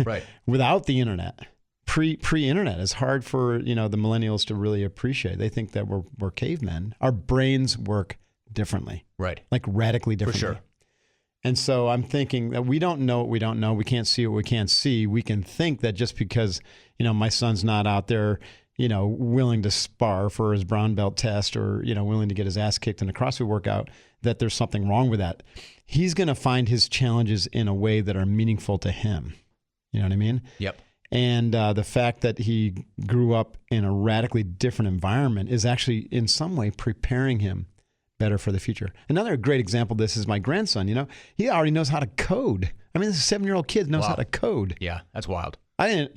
Right. Without the internet, pre-internet, it's hard for the millennials to really appreciate. They think that we're cavemen. Our brains work differently, right? Like radically differently. For sure. And so I'm thinking that we don't know what we don't know. We can't see what we can't see. We can think that just because, my son's not out there, willing to spar for his brown belt test, or, willing to get his ass kicked in a CrossFit workout, that there's something wrong with that. He's going to find his challenges in a way that are meaningful to him. You know what I mean? Yep. And the fact that he grew up in a radically different environment is actually in some way preparing him better for the future. Another great example of this is my grandson. He already knows how to code. I mean, this 7-year-old kid knows how to code. Yeah, that's wild. I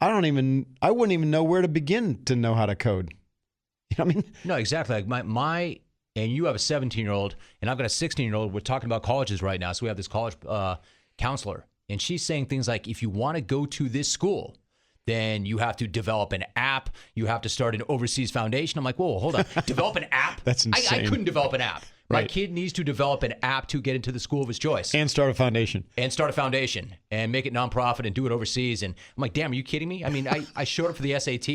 wouldn't even know where to begin to know how to code. You know what I mean? No, exactly. Like and you have a 17-year-old, and I've got a 16-year-old. We're talking about colleges right now. So we have this college counselor, and she's saying things like, if you want to go to this school, then you have to develop an app. You have to start an overseas foundation. I'm like, whoa, hold on. Develop an app? That's insane. I couldn't develop an app. Right. My kid needs to develop an app to get into the school of his choice. And start a foundation. And make it nonprofit and do it overseas. And I'm like, damn, are you kidding me? I mean, I showed up for the SAT,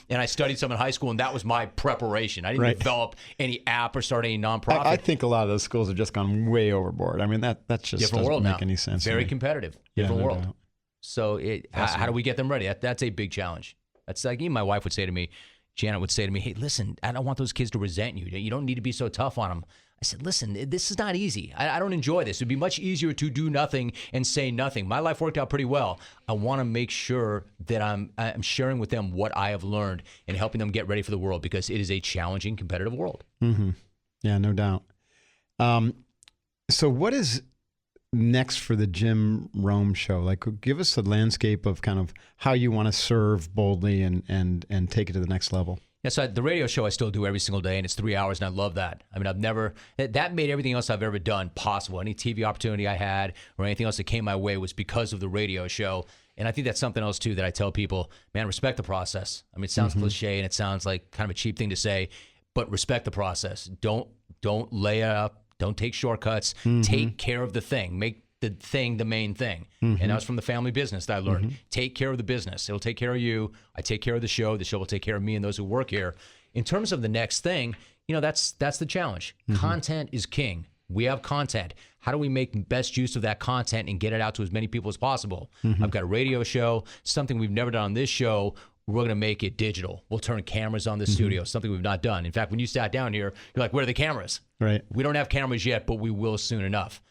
and I studied some in high school, and that was my preparation. I didn't develop any app or start any nonprofit. I think a lot of those schools have just gone way overboard. I mean, that's just different doesn't world make now. any sense. Very competitive. Different world. Doubt. So how do we get them ready? That's a big challenge. That's like, even my wife would say to me, Janet would say to me, hey, listen, I don't want those kids to resent you. You don't need to be so tough on them. I said, listen, this is not easy. I don't enjoy this. It'd be much easier to do nothing and say nothing. My life worked out pretty well. I want to make sure that I'm sharing with them what I have learned and helping them get ready for the world, because it is a challenging, competitive world. Mm-hmm. Yeah, no doubt. So what is next for the Jim Rome Show? Like, give us a landscape of kind of how you want to serve boldly and take it to the next level. Yeah, so the radio show I still do every single day, and it's 3 hours, and I love that. I mean, that made everything else I've ever done possible. Any TV opportunity I had or anything else that came my way was because of the radio show. And I think that's something else, too, that I tell people, man, respect the process. I mean, it sounds cliche, and it sounds like kind of a cheap thing to say, but respect the process. Don't lay up. Don't take shortcuts. Take care of the thing. Make the thing the main thing. And that was from the family business that I learned. Take care of the business. It'll take care of you. I take care of the show. The show will take care of me and those who work here. In terms of the next thing, that's the challenge. Content is king. We have content. How do we make best use of that content and get it out to as many people as possible? I've got a radio show, something we've never done on this show. We're going to make it digital. We'll turn cameras on the studio, something we've not done. In fact, when you sat down here, you're like, where are the cameras? Right. We don't have cameras yet, but we will soon enough.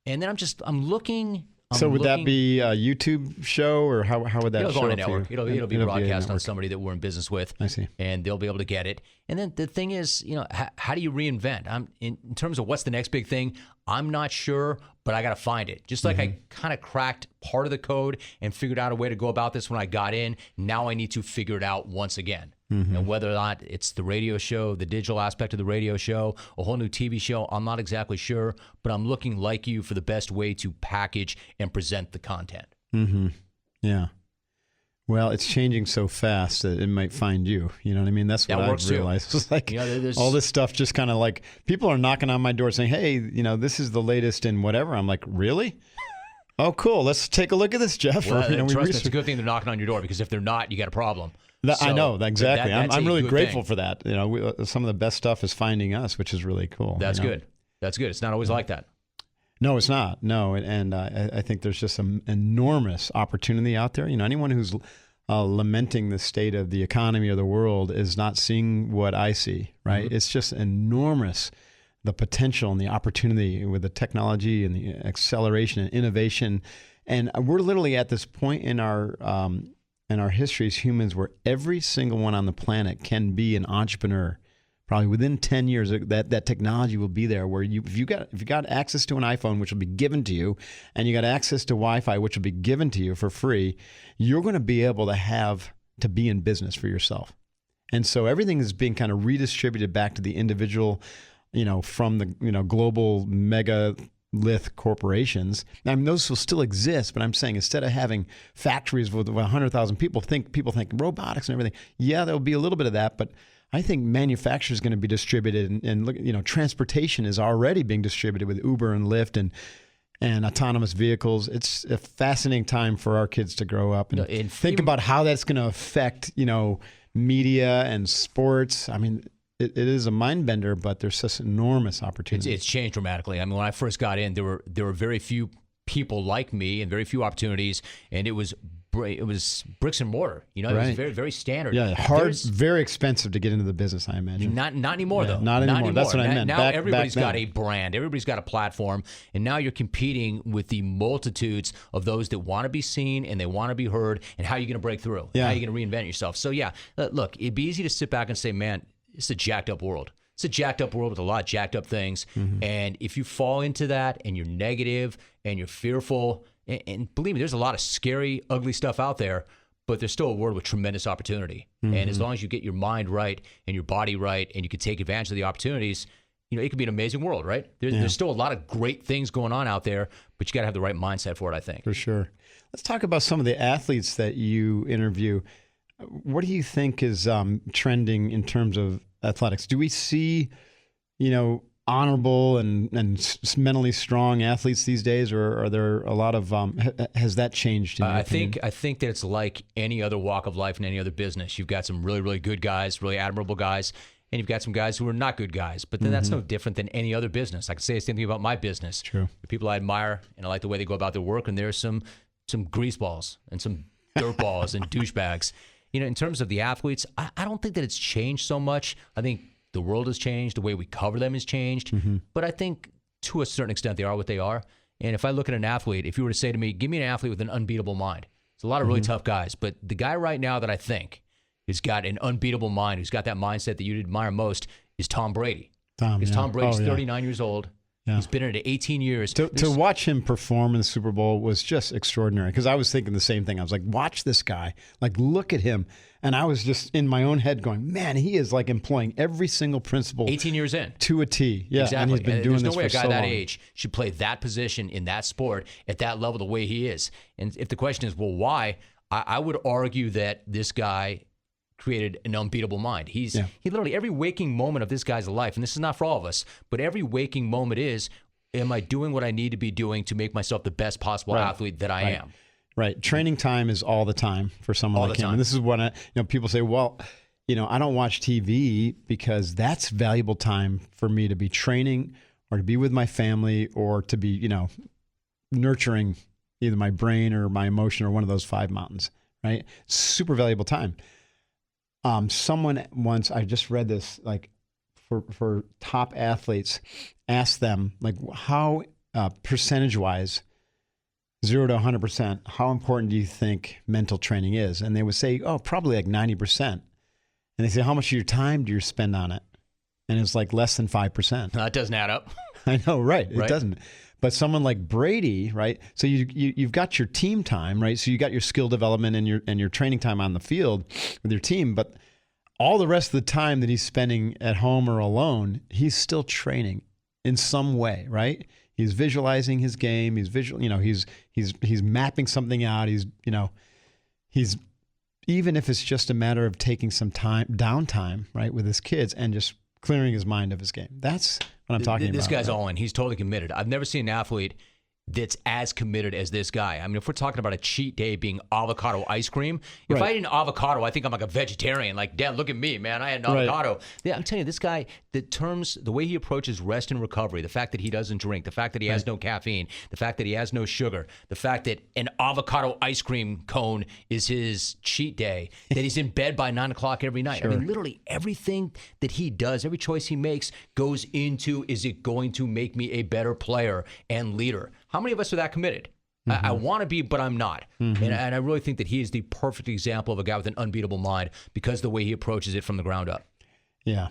And then I'm looking. So would that be a YouTube show, or how would that show up? It'll go on a network. It'll be broadcast on somebody that we're in business with. I see. And they'll be able to get it. And then the thing is, how do you reinvent? In terms of what's the next big thing, I'm not sure, but I got to find it. Just like I kind of cracked part of the code and figured out a way to go about this when I got in, now I need to figure it out once again. And whether or not it's the radio show, the digital aspect of the radio show, a whole new TV show, I'm not exactly sure, but I'm looking like you for the best way to package and present the content. Yeah. Well, it's changing so fast that it might find you. You know what I mean? That's what I've realized. It's like all this stuff just kind of like, people are knocking on my door saying, hey, this is the latest in whatever. I'm like, really? Oh, cool. Let's take a look at this, Jeff. Well, trust me, it's a good thing they're knocking on your door, because if they're not, you got a problem. I know, exactly. I'm really grateful for that. Some of the best stuff is finding us, which is really cool. That's good. That's good. It's not always like that. No, it's not. No, and I think there's just some enormous opportunity out there. Anyone who's lamenting the state of the economy or the world is not seeing what I see, right? Mm-hmm. It's just enormous, the potential and the opportunity with the technology and the acceleration and innovation. And we're literally at this point in our history as humans where every single one on the planet can be an entrepreneur. Probably within 10 years, that technology will be there where if you got access to an iPhone, which will be given to you, and you got access to Wi-Fi, which will be given to you for free, you're going to be able to be in business for yourself. And so everything is being kind of redistributed back to the individual, from the global megalith corporations. I mean, those will still exist, but I'm saying instead of having factories with 100,000 people think robotics and everything. Yeah, there'll be a little bit of that, but I think manufacturing is going to be distributed, and look, transportation is already being distributed with Uber and Lyft and autonomous vehicles. It's a fascinating time for our kids to grow up and think about how that's going to affect, media and sports. I mean, it is a mind bender, but there's such enormous opportunity. It's changed dramatically. I mean, when I first got in, there were very few people like me and very few opportunities, and it was bricks and mortar. It was very, very standard. Yeah, very expensive to get into the business, I imagine. Not anymore, though. Not anymore. That's what I meant. Now everybody's got a brand. Everybody's got a platform. And now you're competing with the multitudes of those that want to be seen and they want to be heard. And how are you going to break through? Yeah. How are you going to reinvent yourself? So, look, it'd be easy to sit back and say, man, it's a jacked up world. It's a jacked up world with a lot of jacked up things. Mm-hmm. And if you fall into that and you're negative and you're fearful, and believe me, there's a lot of scary, ugly stuff out there, but there's still a world with tremendous opportunity. Mm-hmm. And as long as you get your mind right and your body right and you can take advantage of the opportunities, it could be an amazing world, right? There's still a lot of great things going on out there, but you got to have the right mindset for it, I think. For sure. Let's talk about some of the athletes that you interview. What do you think is trending in terms of athletics? Do we see, honorable and mentally strong athletes these days, or are there a lot of has that changed? I think that it's like any other walk of life and any other business. You've got some really, really good guys, really admirable guys, and you've got some guys who are not good guys. But then that's no different than any other business. I could say the same thing about my business. True. The people I admire and I like the way they go about their work, and there's some greaseballs and some dirtballs and douchebags. In terms of the athletes, I don't think that it's changed so much. I think the world has changed. The way we cover them has changed. Mm-hmm. But I think to a certain extent they are what they are. And if I look at an athlete, if you were to say to me, give me an athlete with an unbeatable mind. It's a lot of really tough guys. But the guy right now that I think has got an unbeatable mind, who's got that mindset that you'd admire most, is Tom Brady. Because Tom Brady's 39 years old. Yeah. He's been in it 18 years. To watch him perform in the Super Bowl was just extraordinary, because I was thinking the same thing. I was like, watch this guy. Like, look at him. And I was just in my own head going, man, he is like employing every single principle. 18 years in. To a T. Yeah, exactly. And he's been doing There's no way a guy that long. age should play that position in that sport at that level the way he is. And if the question is, well, why? I would argue that this guy created an unbeatable mind. He literally, every waking moment of this guy's life, and this is not for all of us, but every waking moment is, am I doing what I need to be doing to make myself the best possible athlete that I am? Right. Training time is all the time for someone like him. And this is what people say, well, I don't watch TV because that's valuable time for me to be training or to be with my family or to be, nurturing either my brain or my emotion or one of those 5 mountains, right? Super valuable time. Someone once, I just read this, like, for top athletes, ask them, like, how percentage-wise, 0 to 100%, how important do you think mental training is? And they would say, oh, probably like 90%. And they say, how much of your time do you spend on it? And it's like less than 5%. That doesn't add up. I know, right? It doesn't. But someone like Brady, right? So you've got your team time, right? So you got your skill development and your training time on the field with your team, but all the rest of the time that he's spending at home or alone, he's still training in some way, right? He's visualizing his game. He's he's mapping something out. He's even if it's just a matter of taking some downtime, right, with his kids and just clearing his mind of his game. That's what I'm talking about. This guy's all in. He's totally committed. I've never seen an athlete that's as committed as this guy. I mean, if we're talking about a cheat day being avocado ice cream, if I eat an avocado, I think I'm like a vegetarian. Like, Dad, look at me, man. I had an avocado. Yeah, I'm telling you, this guy, the way he approaches rest and recovery, the fact that he doesn't drink, the fact that he has no caffeine, the fact that he has no sugar, the fact that an avocado ice cream cone is his cheat day, that he's in bed by 9 o'clock every night. I mean, literally everything that he does, every choice he makes goes into, is it going to make me a better player and leader? How many of us are that committed? I want to be, but I'm not. And I really think that he is the perfect example of a guy with an unbeatable mind because of the way he approaches it from the ground up. Yeah.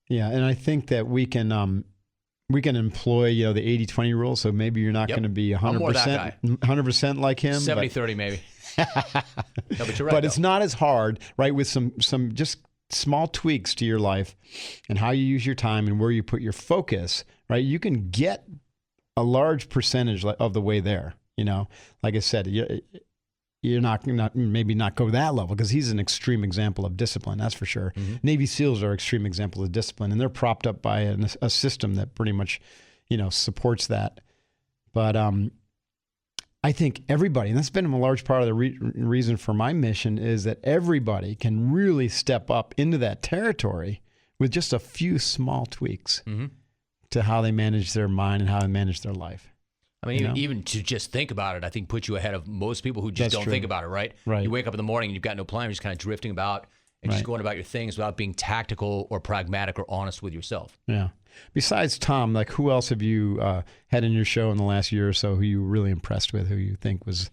Yeah. And I think that we can employ, the 80-20 rule. So maybe you're not going to be 100% like him. 70-30 maybe. No, but you're right. But it's not as hard, right? With some just small tweaks to your life and how you use your time and where you put your focus, right? You can get a large percentage of the way there. Like I said, you're not maybe not go that level because he's an extreme example of discipline. That's for sure. Navy SEALs are extreme examples of discipline, and they're propped up by a system that pretty much, supports that. But I think everybody, and that's been a large part of the reason for my mission, is that everybody can really step up into that territory with just a few small tweaks to how they manage their mind and how they manage their life. I mean, even to just think about it, I think puts you ahead of most people who just don't think about it, right? You wake up in the morning and you've got no plan, you're just kind of drifting about and just going about your things without being tactical or pragmatic or honest with yourself. Yeah. Besides Tom, like who else have you had in your show in the last year or so who you were really impressed with, who you think was,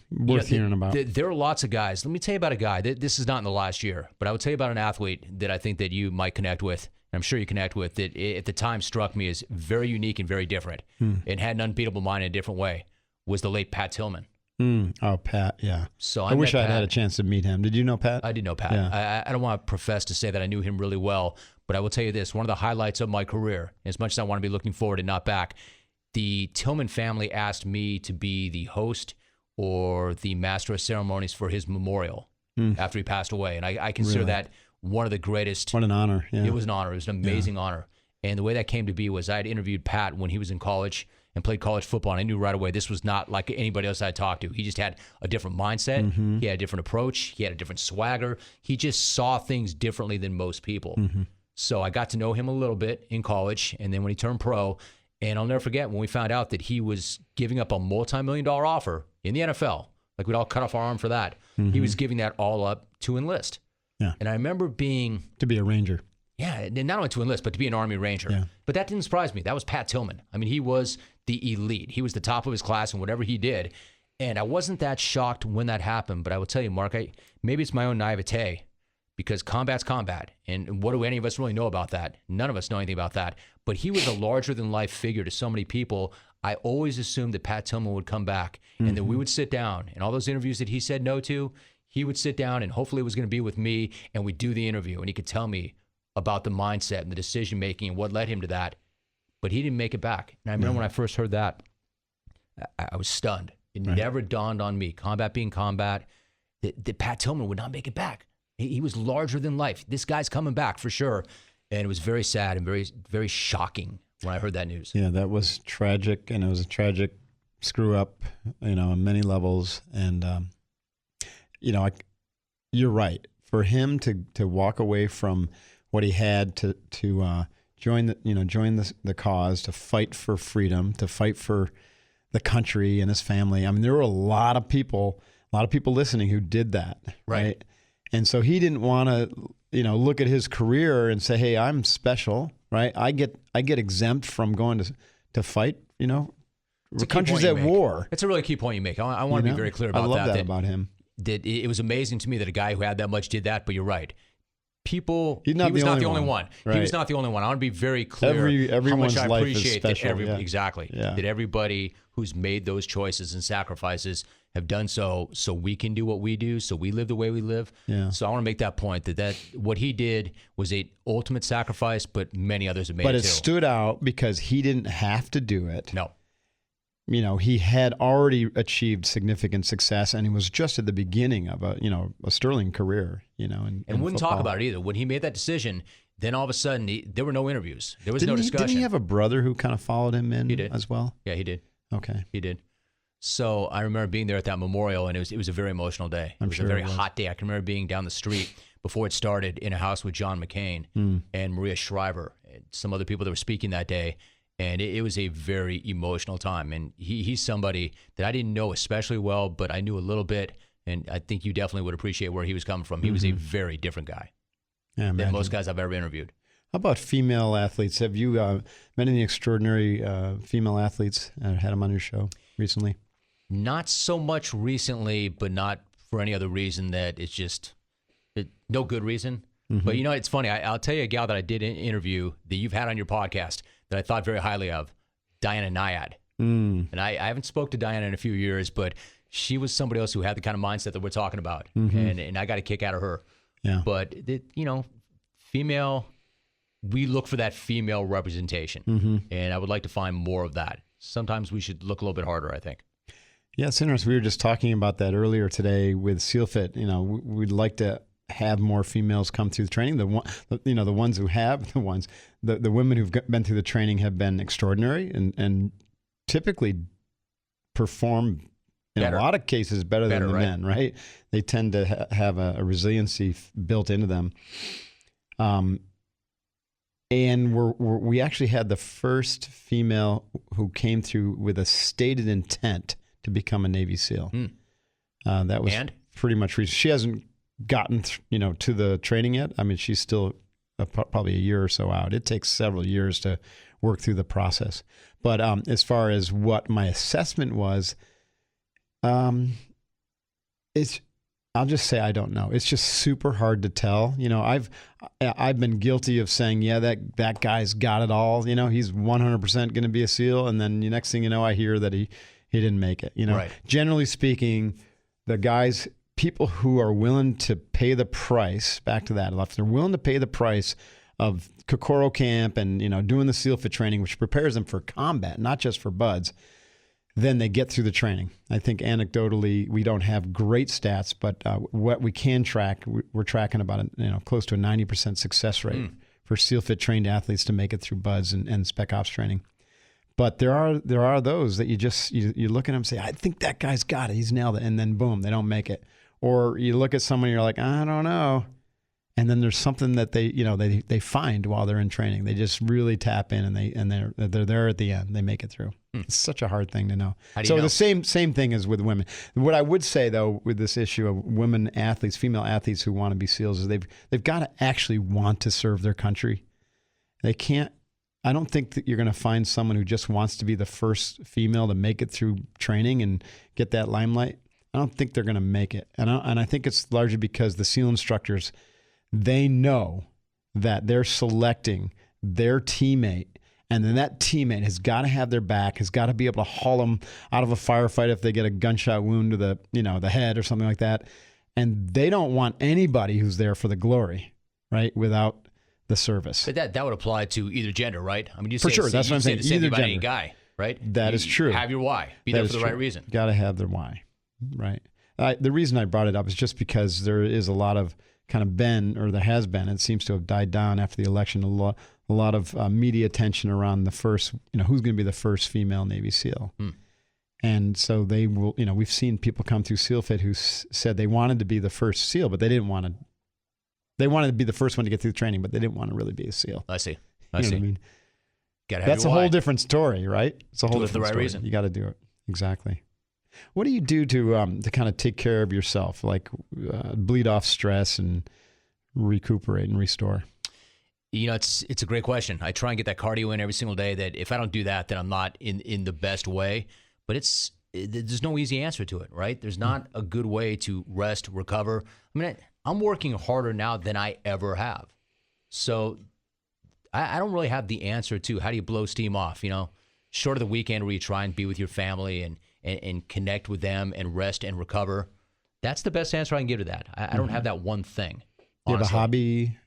worth hearing about? There are lots of guys. Let me tell you about a guy. This is not in the last year, but I would tell you about an athlete that I think that you might connect with. I'm sure you connect with, that at the time struck me as very unique and very different and had an unbeatable mind in a different way, was the late Pat Tillman. Oh, Pat, yeah. So I wish I'd had a chance to meet him. Did you know Pat? I did know Pat. Yeah. I don't want to profess to say that I knew him really well, but I will tell you this, one of the highlights of my career, as much as I want to be looking forward and not back, the Tillman family asked me to be the host or the master of ceremonies for his memorial after he passed away. And I consider that one of the greatest. What an honor. Yeah. It was an honor. It was an amazing honor. And the way that came to be was I had interviewed Pat when he was in college and played college football. And I knew right away this was not like anybody else I talked to. He just had a different mindset. He had a different approach. He had a different swagger. He just saw things differently than most people. So I got to know him a little bit in college. And then when he turned pro, and I'll never forget when we found out that he was giving up a multi-million-dollar offer in the NFL. Like we'd all cut off our arm for that. He was giving that all up to enlist. Yeah. And I remember to be a Ranger. Yeah, and not only to enlist, but to be an Army Ranger. Yeah. But that didn't surprise me. That was Pat Tillman. I mean, he was the elite. He was the top of his class in whatever he did. And I wasn't that shocked when that happened. But I will tell you, Mark, maybe it's my own naivete, because combat's combat. And what do any of us really know about that? None of us know anything about that. But he was a larger-than-life figure to so many people. I always assumed that Pat Tillman would come back and that we would sit down. And all those interviews that he said no to, he would sit down and hopefully it was going to be with me, and we'd do the interview. And he could tell me about the mindset and the decision-making and what led him to that. But he didn't make it back. And I remember when I first heard that, I was stunned. It never dawned on me, combat being combat, that Pat Tillman would not make it back. He was larger than life. This guy's coming back for sure. And it was very sad and very, very shocking when I heard that news. Yeah, that was tragic, and it was a tragic screw up, on many levels. And, you're right. For him to walk away from what he had to join the cause, to fight for freedom, to fight for the country and his family. I mean, there were a lot of people listening who did that. Right. And so he didn't want to, look at his career and say, "Hey, I'm special, right? I get exempt from going to fight, It's countries at war." It's a really key point you make. I want to be very clear about that. I love that about him. That it was amazing to me that a guy who had that much did that, but you're right. He was not the only one. Right. He was not the only one. I want to be very clear how much I appreciate that that everybody who's made those choices and sacrifices have done so we can do what we do, so we live the way we live. Yeah. So I want to make that point that what he did was a ultimate sacrifice, but many others have made it too. But it stood out because he didn't have to do it. No. He had already achieved significant success, and he was just at the beginning of a sterling career, in wouldn't football. Talk about it either. When he made that decision, then all of a sudden there were no interviews. There was no discussion. Didn't he have a brother who kind of followed him in as well? Yeah, he did. Okay. He did. So I remember being there at that memorial, and it was a very emotional day. It was a very hot day. I can remember being down the street before it started in a house with John McCain and Maria Shriver and some other people that were speaking that day. And it was a very emotional time. And he's somebody that I didn't know especially well, but I knew a little bit. And I think you definitely would appreciate where he was coming from. He was a very different guy than most guys I've ever interviewed. How about female athletes? Have you met any extraordinary female athletes and had them on your show recently? Not so much recently, but not for any other reason that it's just no good reason. But, you know, it's funny. I'll tell you a gal that I did interview that you've had on your podcast that I thought very highly of, Diana Nyad. And I haven't spoke to Diana in a few years, but she was somebody else who had the kind of mindset that we're talking about. And I got a kick out of her. Yeah. But, you know, female, we look for that female representation. And I would like to find more of that. Sometimes we should look a little bit harder, I think. Yeah, it's interesting. We were just talking about that earlier today with SEALFIT. You know, we'd like to have more females come through the training. The ones who have, the women who've been through the training have been extraordinary and typically perform in a lot of cases better than the men, right? They tend to have a resiliency built into them. And we actually had the first female who came through with a stated intent to become a Navy SEAL. That was pretty much recent. She hasn't gotten to the training yet. I mean, she's still probably a year or so out. It takes several years to work through the process. But as far as what my assessment was, I'll just say I don't know. It's just super hard to tell. You know, I've been guilty of saying, yeah, that guy's got it all. You know, he's 100% going to be a SEAL, and then the next thing you know, I hear that he didn't make it. You know, generally speaking, people who are willing to pay the price, back to that, if they're willing to pay the price of Kokoro camp and, you know, doing the SEALFIT training, which prepares them for combat, not just for buds, then they get through the training. I think anecdotally, we don't have great stats, but what we can track, we're tracking about close to a 90% success rate for SEALFIT trained athletes to make it through buds and spec ops training. But there are those that you look at them and say, I think that guy's got it, he's nailed it, and then boom, they don't make it. Or you look at someone and you're like, I don't know. And then there's something that they find while they're in training. They just really tap in and they're there at the end. They make it through. It's such a hard thing to know. So the same thing as with women. What I would say though with this issue of women athletes, female athletes who want to be SEALs, is they've got to actually want to serve their country. They can't. I don't think that you're going to find someone who just wants to be the first female to make it through training and get that limelight. I don't think they're going to make it. And I think it's largely because the SEAL instructors, they know that they're selecting their teammate, and then that teammate has got to have their back, has got to be able to haul them out of a firefight if they get a gunshot wound to the head or something like that. And they don't want anybody who's there for the glory, right, without the service. But that would apply to either gender, right? I mean, you for say, sure. That's what I'm saying. The same Either thing about gender. any guy, right? That is true. Have your why. Be there for the right reason. Got to have their why. Right. The reason I brought it up is just because there is a lot of there has been, it seems to have died down after the election, a lot of media attention around the first, who's going to be the first female Navy SEAL. And so they will, we've seen people come through SEALFIT who said they wanted to be the first SEAL, but they didn't want to. They wanted to be the first one to get through the training, but they didn't want to really be a SEAL. I see. You know what I mean? That's a whole different story, right? It's a whole different story. Reason. You got to do it. Exactly. What do you do to kind of take care of yourself, like bleed off stress and recuperate and restore? It's a great question. I try and get that cardio in every single day. That if I don't do that, then I'm not in the best way. But there's no easy answer to it, right? There's not a good way to rest, recover. I mean, I'm working harder now than I ever have. So I don't really have the answer to how do you blow steam off, short of the weekend where you try and be with your family and connect with them and rest and recover. That's the best answer I can give to that. I don't have that one thing. Do you have a hobby?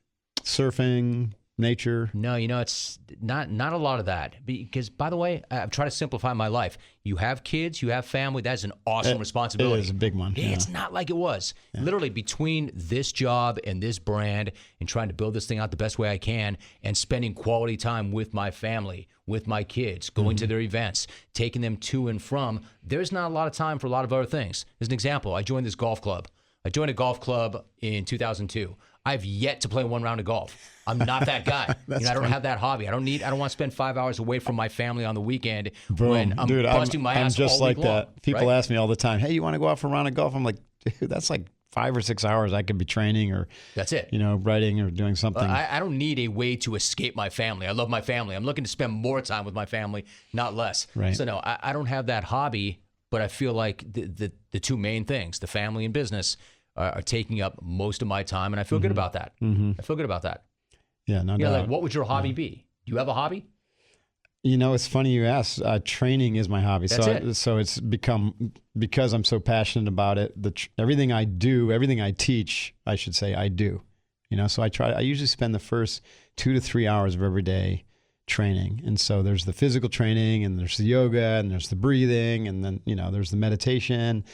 Surfing? nature? No, it's not a lot of that. Because, by the way, I've tried to simplify my life. You have kids, you have family. That's an awesome responsibility. It is a big one. Yeah. It's not like it was. Yeah. Literally, between this job and this brand and trying to build this thing out the best way I can and spending quality time with my family, with my kids, going to their events, taking them to and from, there's not a lot of time for a lot of other things. As an example, I joined this golf club. I joined a golf club in 2002. I've yet to play one round of golf. I'm not that guy. I don't have that hobby. I don't want to spend 5 hours away from my family on the weekend when I'm busting my ass I'm just all like week that. long, People right? ask me all the time, hey, you want to go out for a round of golf? I'm like, dude, that's like 5 or 6 hours I could be training or that's it. Writing or doing something. I don't need a way to escape my family. I love my family. I'm looking to spend more time with my family, not less. Right. So no, I don't have that hobby, but I feel like the two main things, the family and business, are taking up most of my time, and I feel good about that. I feel good about that. Yeah, no doubt. Like, what would your hobby be? Do you have a hobby? It's funny you ask. Training is my hobby. So it's become, because I'm so passionate about it, everything I do, everything I teach, I should say, I do. So I usually spend the first 2 to 3 hours of every day training. And so there's the physical training, and there's the yoga, and there's the breathing, and then, there's the meditation.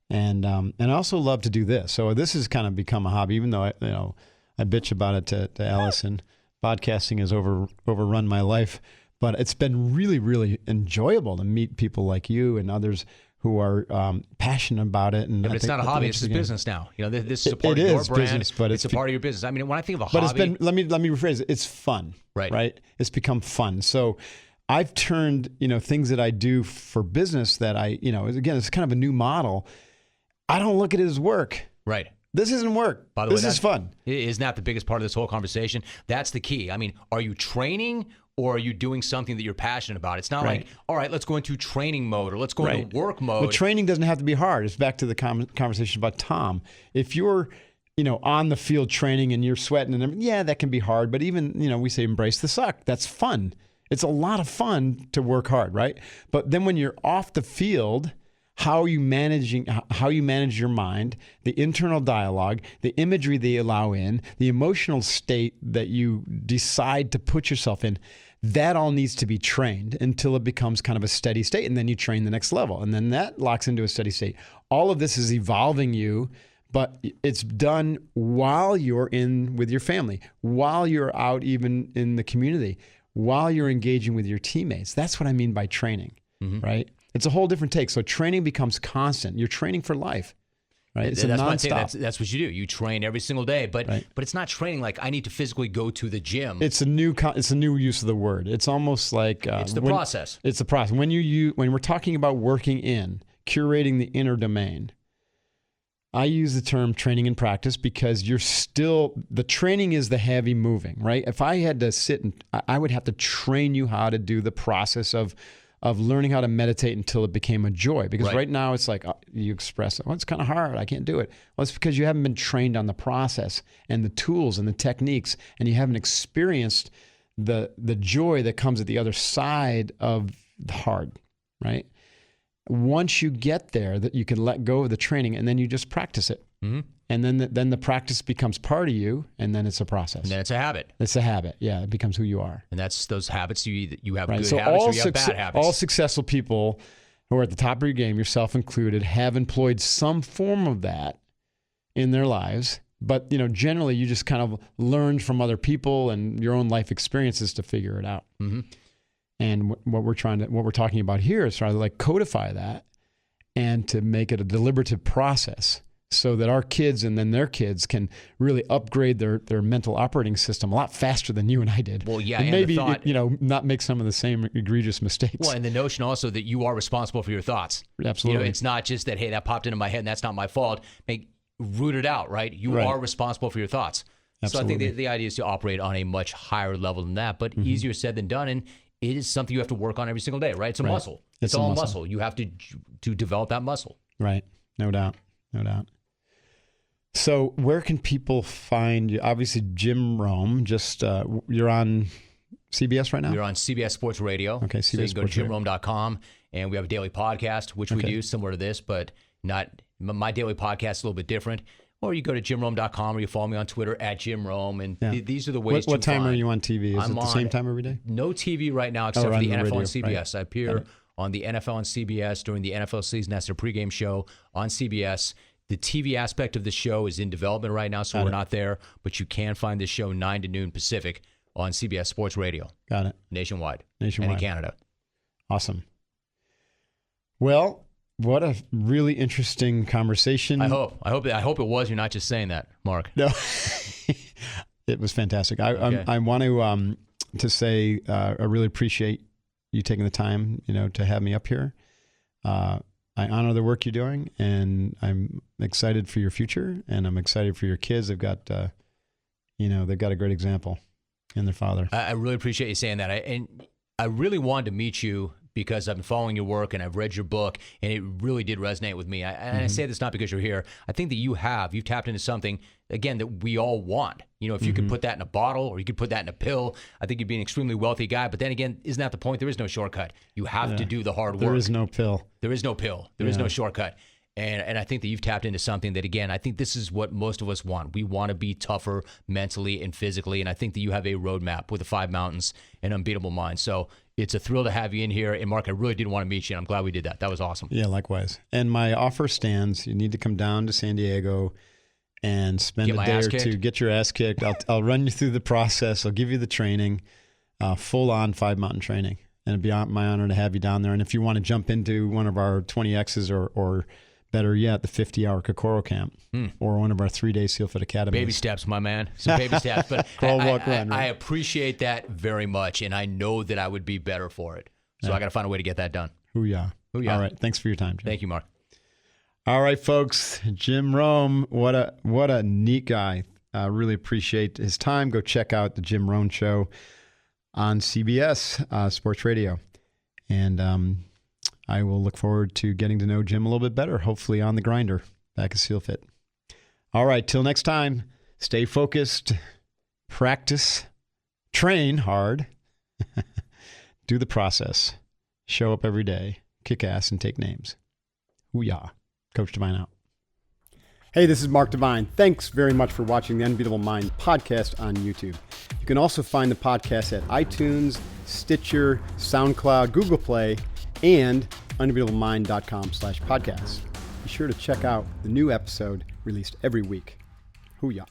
And I also love to do this. So this has kind of become a hobby, even though I bitch about it to Allison. Podcasting has overrun my life, but it's been really, really enjoyable to meet people like you and others who are passionate about it. And but it's not a hobby; it's business now. This is a part of your brand. Business, but it's a part of your business. I mean, when I think of a but hobby, it's been. Let me rephrase it. It's fun, right? It's become fun. So I've turned things that I do for business that again, it's kind of a new model. I don't look at it as work. Right. This isn't work. By the way, this is fun. Isn't that the biggest part of this whole conversation? That's the key. I mean, are you training or are you doing something that you're passionate about? It's not like, all right, let's go into training mode or let's go into work mode. But training doesn't have to be hard. It's back to the conversation about Tom. If you're, on the field training and you're sweating, and that can be hard. But even, we say embrace the suck. That's fun. It's a lot of fun to work hard, right? But then when you're off the field, how you manage your mind, the internal dialogue, the imagery they allow in, the emotional state that you decide to put yourself in, that all needs to be trained until it becomes kind of a steady state. And then you train the next level. And then that locks into a steady state. All of this is evolving you, but it's done while you're in with your family, while you're out even in the community, while you're engaging with your teammates. That's what I mean by training, right? It's a whole different take. So training becomes constant. You're training for life, right? It's that's nonstop. That's what you do. You train every single day, but it's not training like I need to physically go to the gym. It's a new use of the word. It's almost like it's the process. It's the process. When we're talking about working in, curating the inner domain, I use the term training and practice because the training is the heavy moving, right? If I had to I would have to train you how to do the process of learning how to meditate until it became a joy. Because right now it's like you express, it's kind of hard. I can't do it. Well, it's because you haven't been trained on the process and the tools and the techniques, and you haven't experienced the joy that comes at the other side of the hard, right? Once you get there, that you can let go of the training and then you just practice it. Mm-hmm. And then the practice becomes part of you, and then it's a process. And then it's a habit. It's a habit. Yeah, it becomes who you are. And that's those habits. You have good so habits or you have bad habits. All successful people who are at the top of your game, yourself included, have employed some form of that in their lives. But generally, you just kind of learned from other people and your own life experiences to figure it out. Mm-hmm. And what we're talking about here is trying to like codify that and to make it a deliberative process, so that our kids and then their kids can really upgrade their mental operating system a lot faster than you and I did. Well, yeah, and maybe not make some of the same egregious mistakes. Well, and the notion also that you are responsible for your thoughts. Absolutely. It's not just that, hey, that popped into my head and that's not my fault. Root it out, right? You are responsible for your thoughts. Absolutely. So I think the idea is to operate on a much higher level than that, but easier said than done. And it is something you have to work on every single day, right? It's a muscle. It's all muscle. You have to develop that muscle. Right. No doubt. So where can people find you? Obviously, Jim Rome, you're on CBS right now? We're on CBS Sports Radio. Okay, CBS so you can go to Sports jimrome.com, and we have a daily podcast, which we do similar to this, but not my daily podcast is a little bit different. or you go to jimrome.com, or you follow me on Twitter at jimrome. And these are the ways What time are you on TV? Is it the same time every day? No TV right now except for the NFL radio, and CBS. right. I appear on the NFL and CBS during the NFL season. That's their pregame show on CBS. The TV aspect of the show is in development right now, so we're not there. But you can find this show 9 to noon Pacific on CBS Sports Radio. Got it. Nationwide. And in Canada. Awesome. Well, what a really interesting conversation. I hope it was. You're not just saying that, Mark. No, it was fantastic. I want to say I really appreciate you taking the time, to have me up here. I honor the work you're doing, and I'm excited for your future, and I'm excited for your kids. They've got, they've got a great example in their father. I really appreciate you saying that. I really wanted to meet you because I've been following your work and I've read your book, and it really did resonate with me. I say this not because you're here. I think that you've tapped into something, again, that we all want. If you could put that in a bottle or you could put that in a pill, I think you'd be an extremely wealthy guy. But then again, isn't that the point? There is no shortcut. You have to do the hard work. There is no pill. There is no pill. There is no shortcut. And I think that you've tapped into something that, again, I think this is what most of us want. We want to be tougher mentally and physically. And I think that you have a roadmap with the 5 mountains and Unbeatable Mind. So it's a thrill to have you in here. And Mark, I really did want to meet you. And I'm glad we did that. That was awesome. Yeah, likewise. And my offer stands. You need to come down to San Diego and spend a day or two, get your ass kicked. I'll run you through the process. I'll give you the training, full on 5 mountain training. And it'd be my honor to have you down there. And if you want to jump into one of our 20Xs or better yet, the 50-hour Kokoro camp or one of our 3-day SEALFIT academies. Baby steps, my man. Some baby steps. But Crawl, walk, run, right? I appreciate that very much, and I know that I would be better for it. So I got to find a way to get that done. Hoo-yah. Hoo-yah. All right. Thanks for your time, Jim. Thank you, Mark. All right, folks. Jim Rome, what a neat guy. I really appreciate his time. Go check out the Jim Rome Show on CBS Sports Radio. And I will look forward to getting to know Jim a little bit better, hopefully on the grinder back at SEALFIT. All right, till next time, stay focused, practice, train hard, do the process, show up every day, kick ass, and take names. Hoo-yah. Coach Devine out. Hey, this is Mark Devine. Thanks very much for watching the Unbeatable Mind podcast on YouTube. You can also find the podcast at iTunes, Stitcher, SoundCloud, Google Play, and unbeatablemind.com/podcast. Be sure to check out the new episode released every week. Hoo-yah.